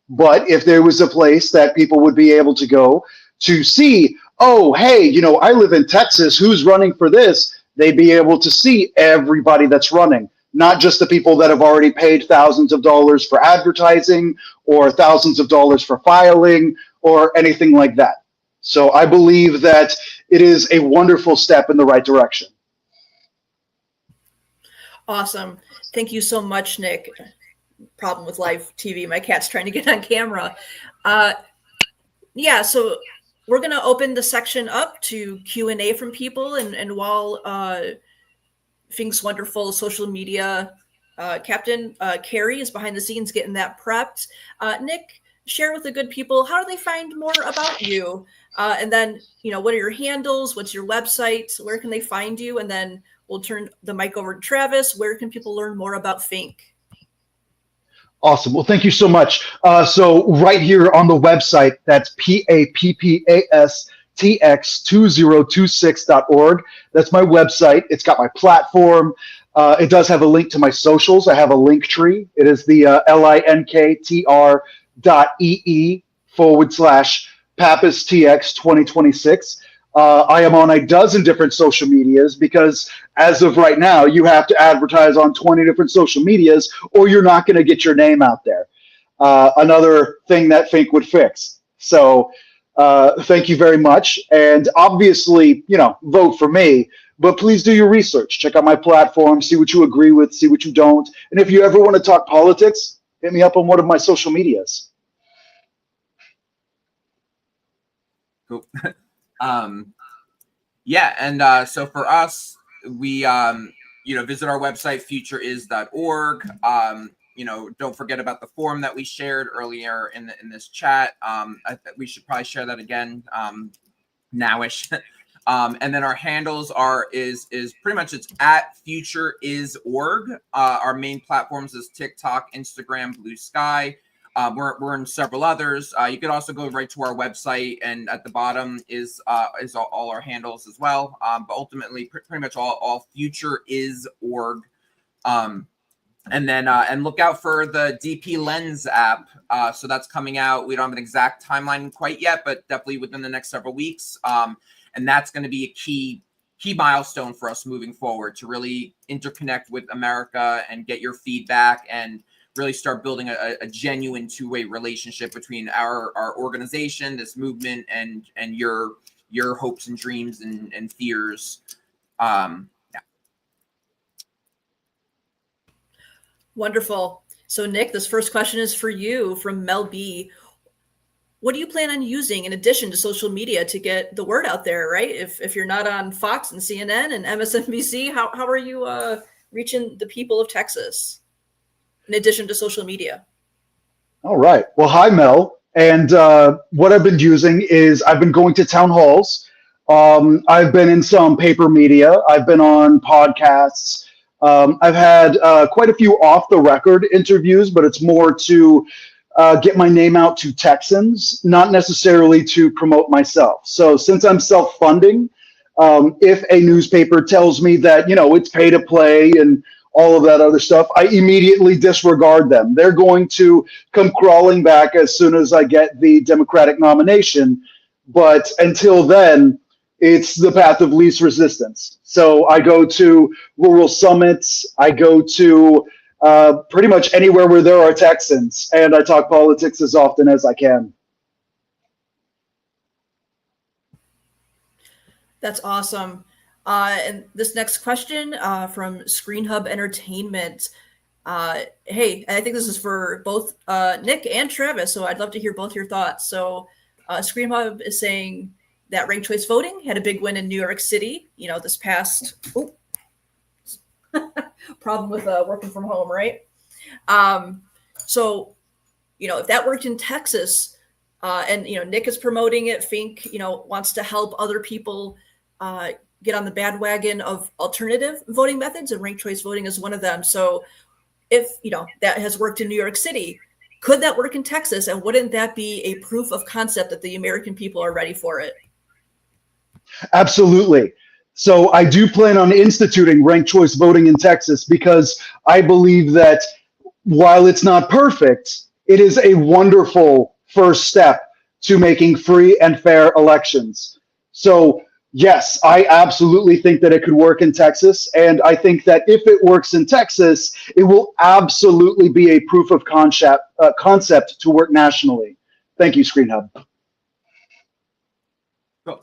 But if there was a place that people would be able to go to see, oh, hey, I live in Texas, who's running for this? They'd be able to see everybody that's running, not just the people that have already paid thousands of dollars for advertising or thousands of dollars for filing or anything like that. So I believe that it is a wonderful step in the right direction. Awesome. Thank you so much, Nick. Problem with live TV. My cat's trying to get on camera. So we're going to open the section up to Q&A from people. And while FiNC's wonderful social media captain, Carrie, is behind the scenes getting that prepped, Nick, share with the good people, how do they find more about you? And then, what are your handles? What's your website? Where can they find you? And then we'll turn the mic over to Travis. Where can people learn more about FiNC? Awesome. Well, thank you so much. So right here on the website, that's pappastx2026.org. That's my website. It's got my platform. It does have a link to my socials. I have a link tree. It is the linktr.ee/PappasTX 2026. I am on a dozen different social medias because as of right now, you have to advertise on 20 different social medias or you're not going to get your name out there. Another thing that FiNC would fix. So thank you very much. And obviously, vote for me, but please do your research. Check out my platform, see what you agree with, see what you don't. And if you ever want to talk politics, hit me up on one of my social medias. Cool. So for us, we visit our website, futureis.org. Don't forget about the form that we shared earlier in this chat. We should probably share that again nowish. And then our handles is pretty much, it's at futureis.org. Our main platforms is TikTok, Instagram, Blue Sky. We're in several others. You could also go right to our website, and at the bottom is all our handles as well. But ultimately, pretty much all futureis.org. and look out for the DP Lens app. So that's coming out. We don't have an exact timeline quite yet, but definitely within the next several weeks. And that's going to be a key milestone for us moving forward to really interconnect with America and get your feedback and really start building a genuine two-way relationship between our organization, this movement, and your hopes and dreams and fears. Yeah. Wonderful. So Nick, this first question is for you from Mel B. What do you plan on using in addition to social media to get the word out there, right? If you're not on Fox and CNN and MSNBC, how are you reaching the people of Texas in addition to social media? All right. Well, hi, Mel. And what I've been using is I've been going to town halls. I've been in some paper media. I've been on podcasts. I've had quite a few off-the-record interviews, but it's more to get my name out to Texans, not necessarily to promote myself. So since I'm self-funding, if a newspaper tells me that, it's pay to play and all of that other stuff, I immediately disregard them. They're going to come crawling back as soon as I get the Democratic nomination. But until then, it's the path of least resistance. So I go to rural summits. I go to pretty much anywhere where there are Texans, and I talk politics as often as I can. That's awesome. And this next question from Screen Hub Entertainment. Hey, I think this is for both Nick and Travis, so I'd love to hear both your thoughts. So Screen Hub is saying that ranked choice voting had a big win in New York City, this past problem with working from home, right? So, if that worked in Texas, and Nick is promoting it, FiNC, wants to help other people get on the bandwagon of alternative voting methods, and ranked choice voting is one of them. So if that has worked in New York City, could that work in Texas? And wouldn't that be a proof of concept that the American people are ready for it? Absolutely. So I do plan on instituting ranked choice voting in Texas because I believe that while it's not perfect, it is a wonderful first step to making free and fair elections. So yes, I absolutely think that it could work in Texas. And I think that if it works in Texas, it will absolutely be a proof of concept to work nationally. Thank you, Screen Hub.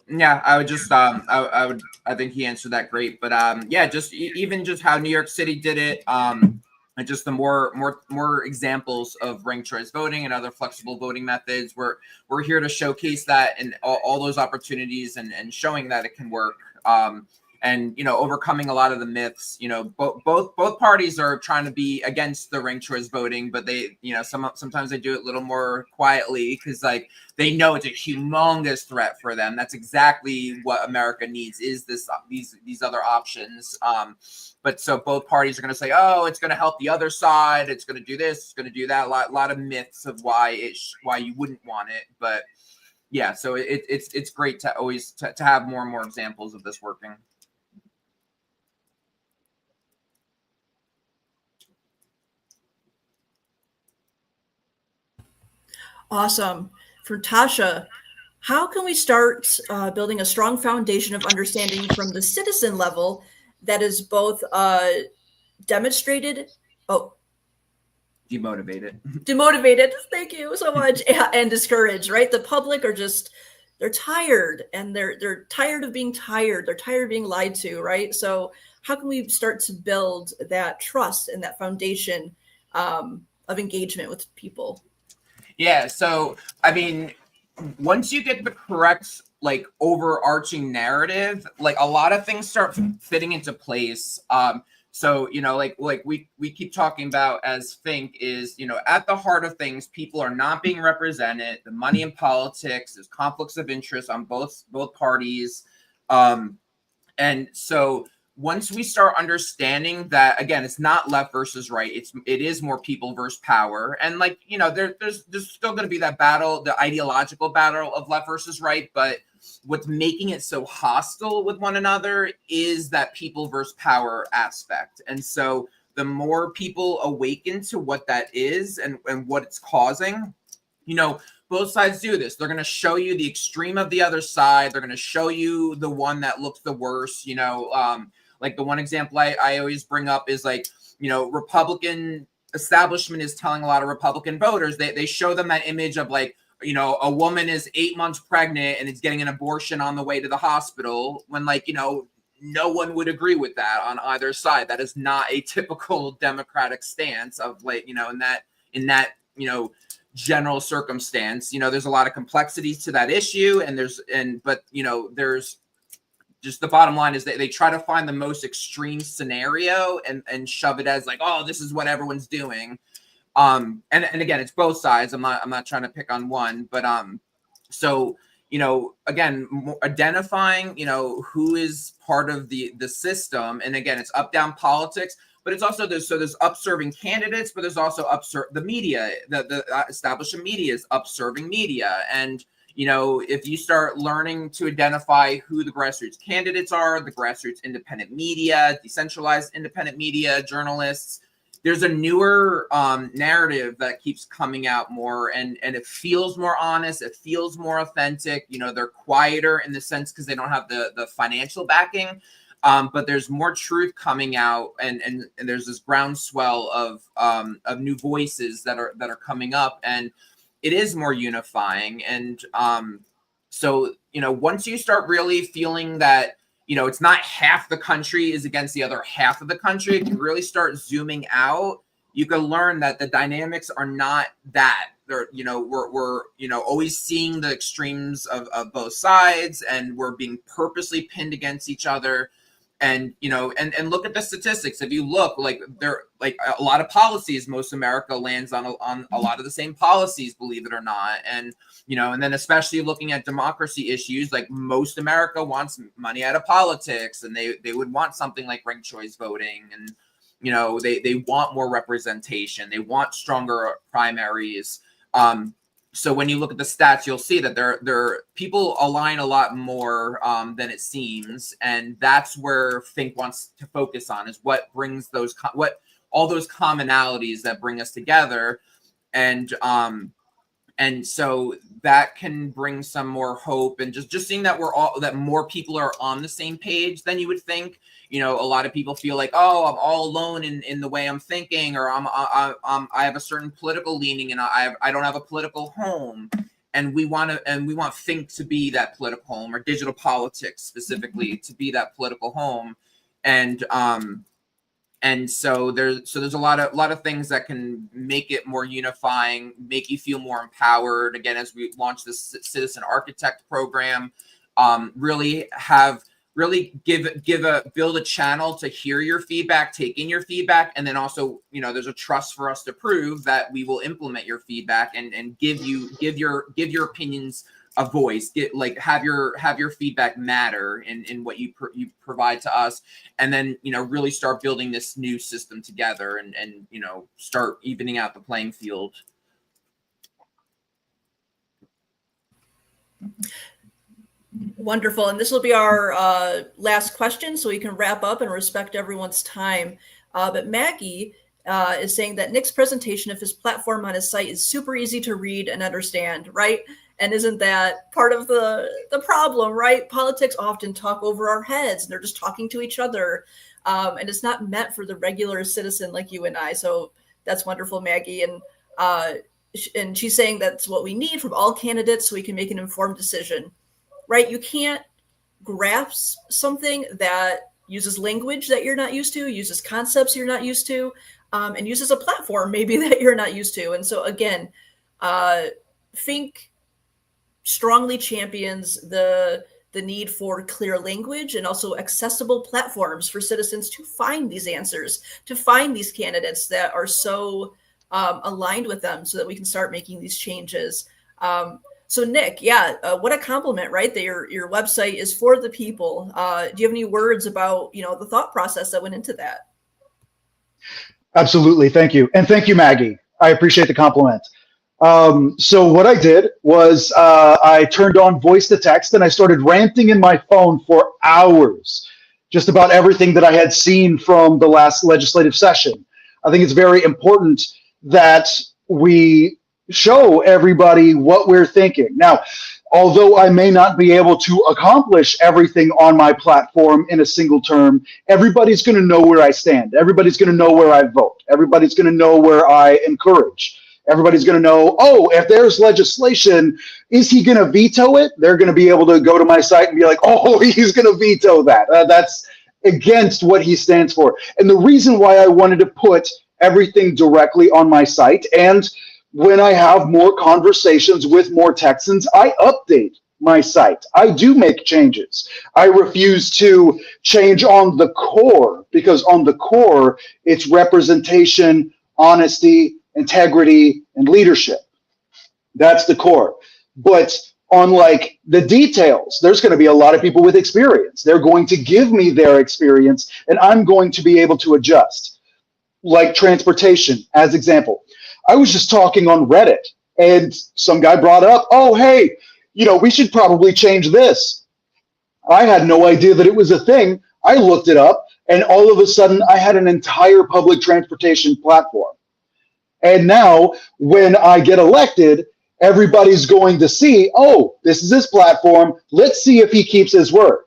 Yeah, I would just I think he answered that great, but yeah, just even just how New York City did it, and just the more examples of ranked choice voting and other flexible voting methods. We're here to showcase that and all those opportunities and showing that it can work. And overcoming a lot of the myths. Both parties are trying to be against the ranked choice voting, but they sometimes they do it a little more quietly because they know it's a humongous threat for them. That's exactly what America needs, is these other options. But so both parties are going to say, oh, it's going to help the other side, it's going to do this, it's going to do that. A lot of myths of why you wouldn't want it. But yeah, so it's great to always to have more and more examples of this working. Awesome. For Tasha, how can we start building a strong foundation of understanding from the citizen level that is both demonstrated? Demotivated. Thank you so much. And discouraged, right? The public are they're tired, and they're tired of being tired. They're tired of being lied to, right? So how can we start to build that trust and that foundation of engagement with people? Yeah, so I mean, once you get the correct overarching narrative, a lot of things start fitting into place. So we keep talking about as FiNC is, at the heart of things, people are not being represented. The money in politics, there's conflicts of interest on both parties, and so once we start understanding that, again, it's not left versus right, it is more people versus power. And there's still going to be that battle, the ideological battle of left versus right. But what's making it so hostile with one another is that people versus power aspect. And so the more people awaken to what that is and what it's causing, both sides do this. They're going to show you the extreme of the other side. They're going to show you the one that looks the worst. Like the one example I always bring up is like, Republican establishment is telling a lot of Republican voters, they show them that image of like, a woman is 8 months pregnant and is getting an abortion on the way to the hospital, when like, no one would agree with that on either side. That is not a typical Democratic stance of like, in that, general circumstance. There's a lot of complexities to that issue, but there's just the bottom line is that they try to find the most extreme scenario and shove it as like, oh, this is what everyone's doing. And again, it's both sides. I'm not trying to pick on one, but so again, identifying who is part of the system, and again, it's up down politics, but it's also there's upserving candidates, but there's also the media, the established media is upserving media, and if you start learning to identify who the grassroots candidates are, the grassroots independent media, decentralized independent media, journalists, there's a newer narrative that keeps coming out more, and it feels more honest. It feels more authentic. They're quieter in the sense because they don't have the financial backing, but there's more truth coming out, and there's this groundswell of new voices that are coming up, and it is more unifying. And so once you start really feeling that it's not half the country is against the other half of the country, if you really start zooming out, you can learn that the dynamics are not that. They're, we're always seeing the extremes of both sides, and we're being purposely pinned against each other. And and look at the statistics. If you look, like there, like a lot of policies, most America lands on a lot of the same policies, believe it or not. And and then especially looking at democracy issues, like most America wants money out of politics, and they would want something like ranked choice voting, and they want more representation, they want stronger primaries. So when you look at the stats, you'll see that there people align a lot more than it seems, and that's where FiNC wants to focus on, is what brings all those commonalities that bring us together, and so that can bring some more hope, and just seeing that that more people are on the same page than you would think. A lot of people feel like, oh, I'm all alone in the way I'm thinking, or I have a certain political leaning, and I don't have a political home. And we want FiNC to be that political home, or digital politics specifically to be that political home. And so there's a lot of things that can make it more unifying, make you feel more empowered. Again, as we launch this Citizen Architect program, build a channel to hear your feedback, take in your feedback, and then also, there's a trust for us to prove that we will implement your feedback and give your opinions a voice. Have your feedback matter in what you provide to us, and then really start building this new system together, and start evening out the playing field. Wonderful. And this will be our last question, so we can wrap up and respect everyone's time. But Maggie is saying that Nick's presentation of his platform on his site is super easy to read and understand, right? And isn't that part of the problem, right? Politics often talk over our heads, and they're just talking to each other. And it's not meant for the regular citizen like you and I. So that's wonderful, Maggie. And she's saying that's what we need from all candidates so we can make an informed decision. Right? You can't grasp something that uses language that you're not used to, uses concepts you're not used to, and uses a platform maybe that you're not used to. And so again, FiNC strongly champions the need for clear language and also accessible platforms for citizens to find these answers, to find these candidates that are so aligned with them, so that we can start making these changes. So Nick, what a compliment, right? That your website is for the people. Do you have any words about, the thought process that went into that? Absolutely. Thank you. And thank you, Maggie. I appreciate the compliment. So what I did was I turned on voice to text, and I started ranting in my phone for hours, just about everything that I had seen from the last legislative session. I think it's very important that we show everybody what we're thinking. Now, although I may not be able to accomplish everything on my platform in a single term, everybody's going to know where I stand. Everybody's going to know where I vote. Everybody's going to know where I encourage. Everybody's going to know, oh, if there's legislation, is he going to veto it? They're going to be able to go to my site and be like, oh, he's going to veto that. That's against what he stands for. And the reason why I wanted to put everything directly on my site, and when I have more conversations with more Texans, I update my site. I do make changes. I refuse to change on the core, because on the core, it's representation, honesty, integrity, and leadership. That's the core. But on like the details, there's going to be a lot of people with experience. They're going to give me their experience, and I'm going to be able to adjust. Like transportation, as example. I was just talking on Reddit, and some guy brought up, oh, hey, we should probably change this. I had no idea that it was a thing. I looked it up, and all of a sudden, I had an entire public transportation platform. And now, when I get elected, everybody's going to see, oh, this is his platform. Let's see if he keeps his word.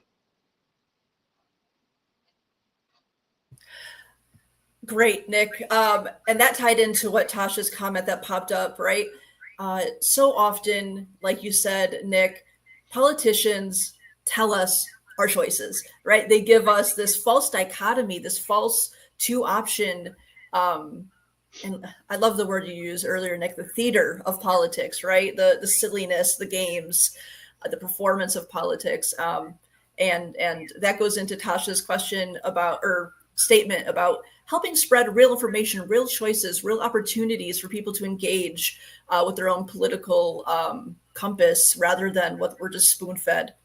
Great, Nick. And that tied into what Tasha's comment that popped up, right? So often, like you said, Nick, politicians tell us our choices, right? They give us this false dichotomy, this false two-option, and I love the word you used earlier, Nick, the theater of politics, right? The silliness, the games, the performance of politics. And that goes into Tasha's question about, or statement about helping spread real information, real choices, real opportunities for people to engage with their own political compass rather than what we're just spoon-fed.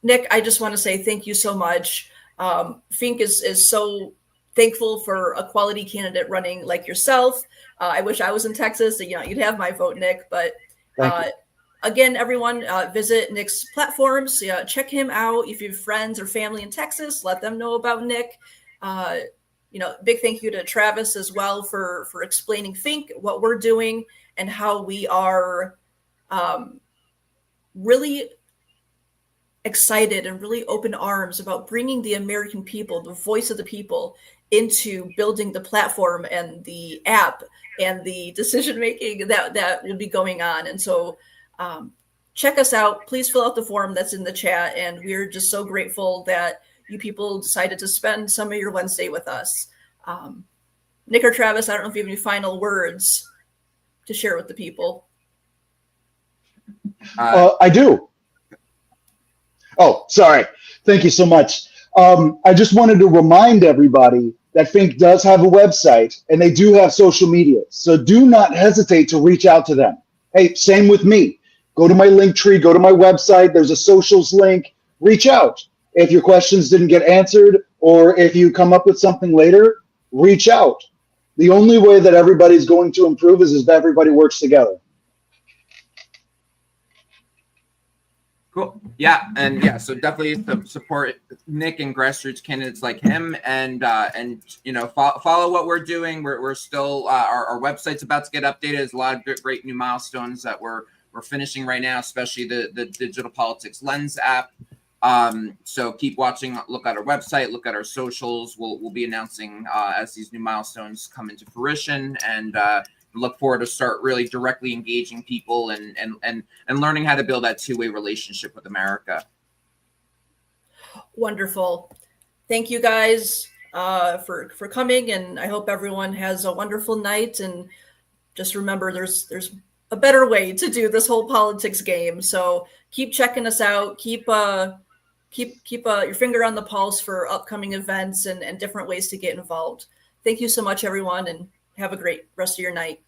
Nick, I just want to say thank you so much. FiNC is so thankful for a quality candidate running like yourself. I wish I was in Texas, so, you'd have my vote, Nick. But again, everyone, visit Nick's platforms. Check him out. If you have friends or family in Texas, let them know about Nick. Big thank you to Travis as well for explaining FiNC, what we're doing, and how we are really excited and really open arms about bringing the American people, the voice of the people, into building the platform and the app and the decision making that will be going on. And so check us out. Please fill out the form that's in the chat. And we're just so grateful that you people decided to spend some of your Wednesday with us. Nick or Travis, I don't know if you have any final words to share with the people. I do. Oh, sorry. Thank you so much. I just wanted to remind everybody that FiNC does have a website and they do have social media. So do not hesitate to reach out to them. Hey, same with me. Go to my link tree, go to my website. There's a socials link. Reach out. If your questions didn't get answered or if you come up with something later, reach out. The only way that everybody's going to improve is if everybody works together. Cool. Yeah, and yeah, so definitely support Nick and grassroots candidates like him, and follow what we're doing. We're still our website's about to get updated. There's a lot of great new milestones that we're finishing right now, especially the Digital Politics Lens app. So keep watching. Look at our website. Look at our socials. We'll be announcing as these new milestones come into fruition, and look forward to start really directly engaging people and learning how to build that two-way relationship with America. Wonderful. Thank you guys for coming, and I hope everyone has a wonderful night. And just remember, there's a better way to do this whole politics game. So keep checking us out. Keep your finger on the pulse for upcoming events and different ways to get involved. Thank you so much, everyone, and have a great rest of your night.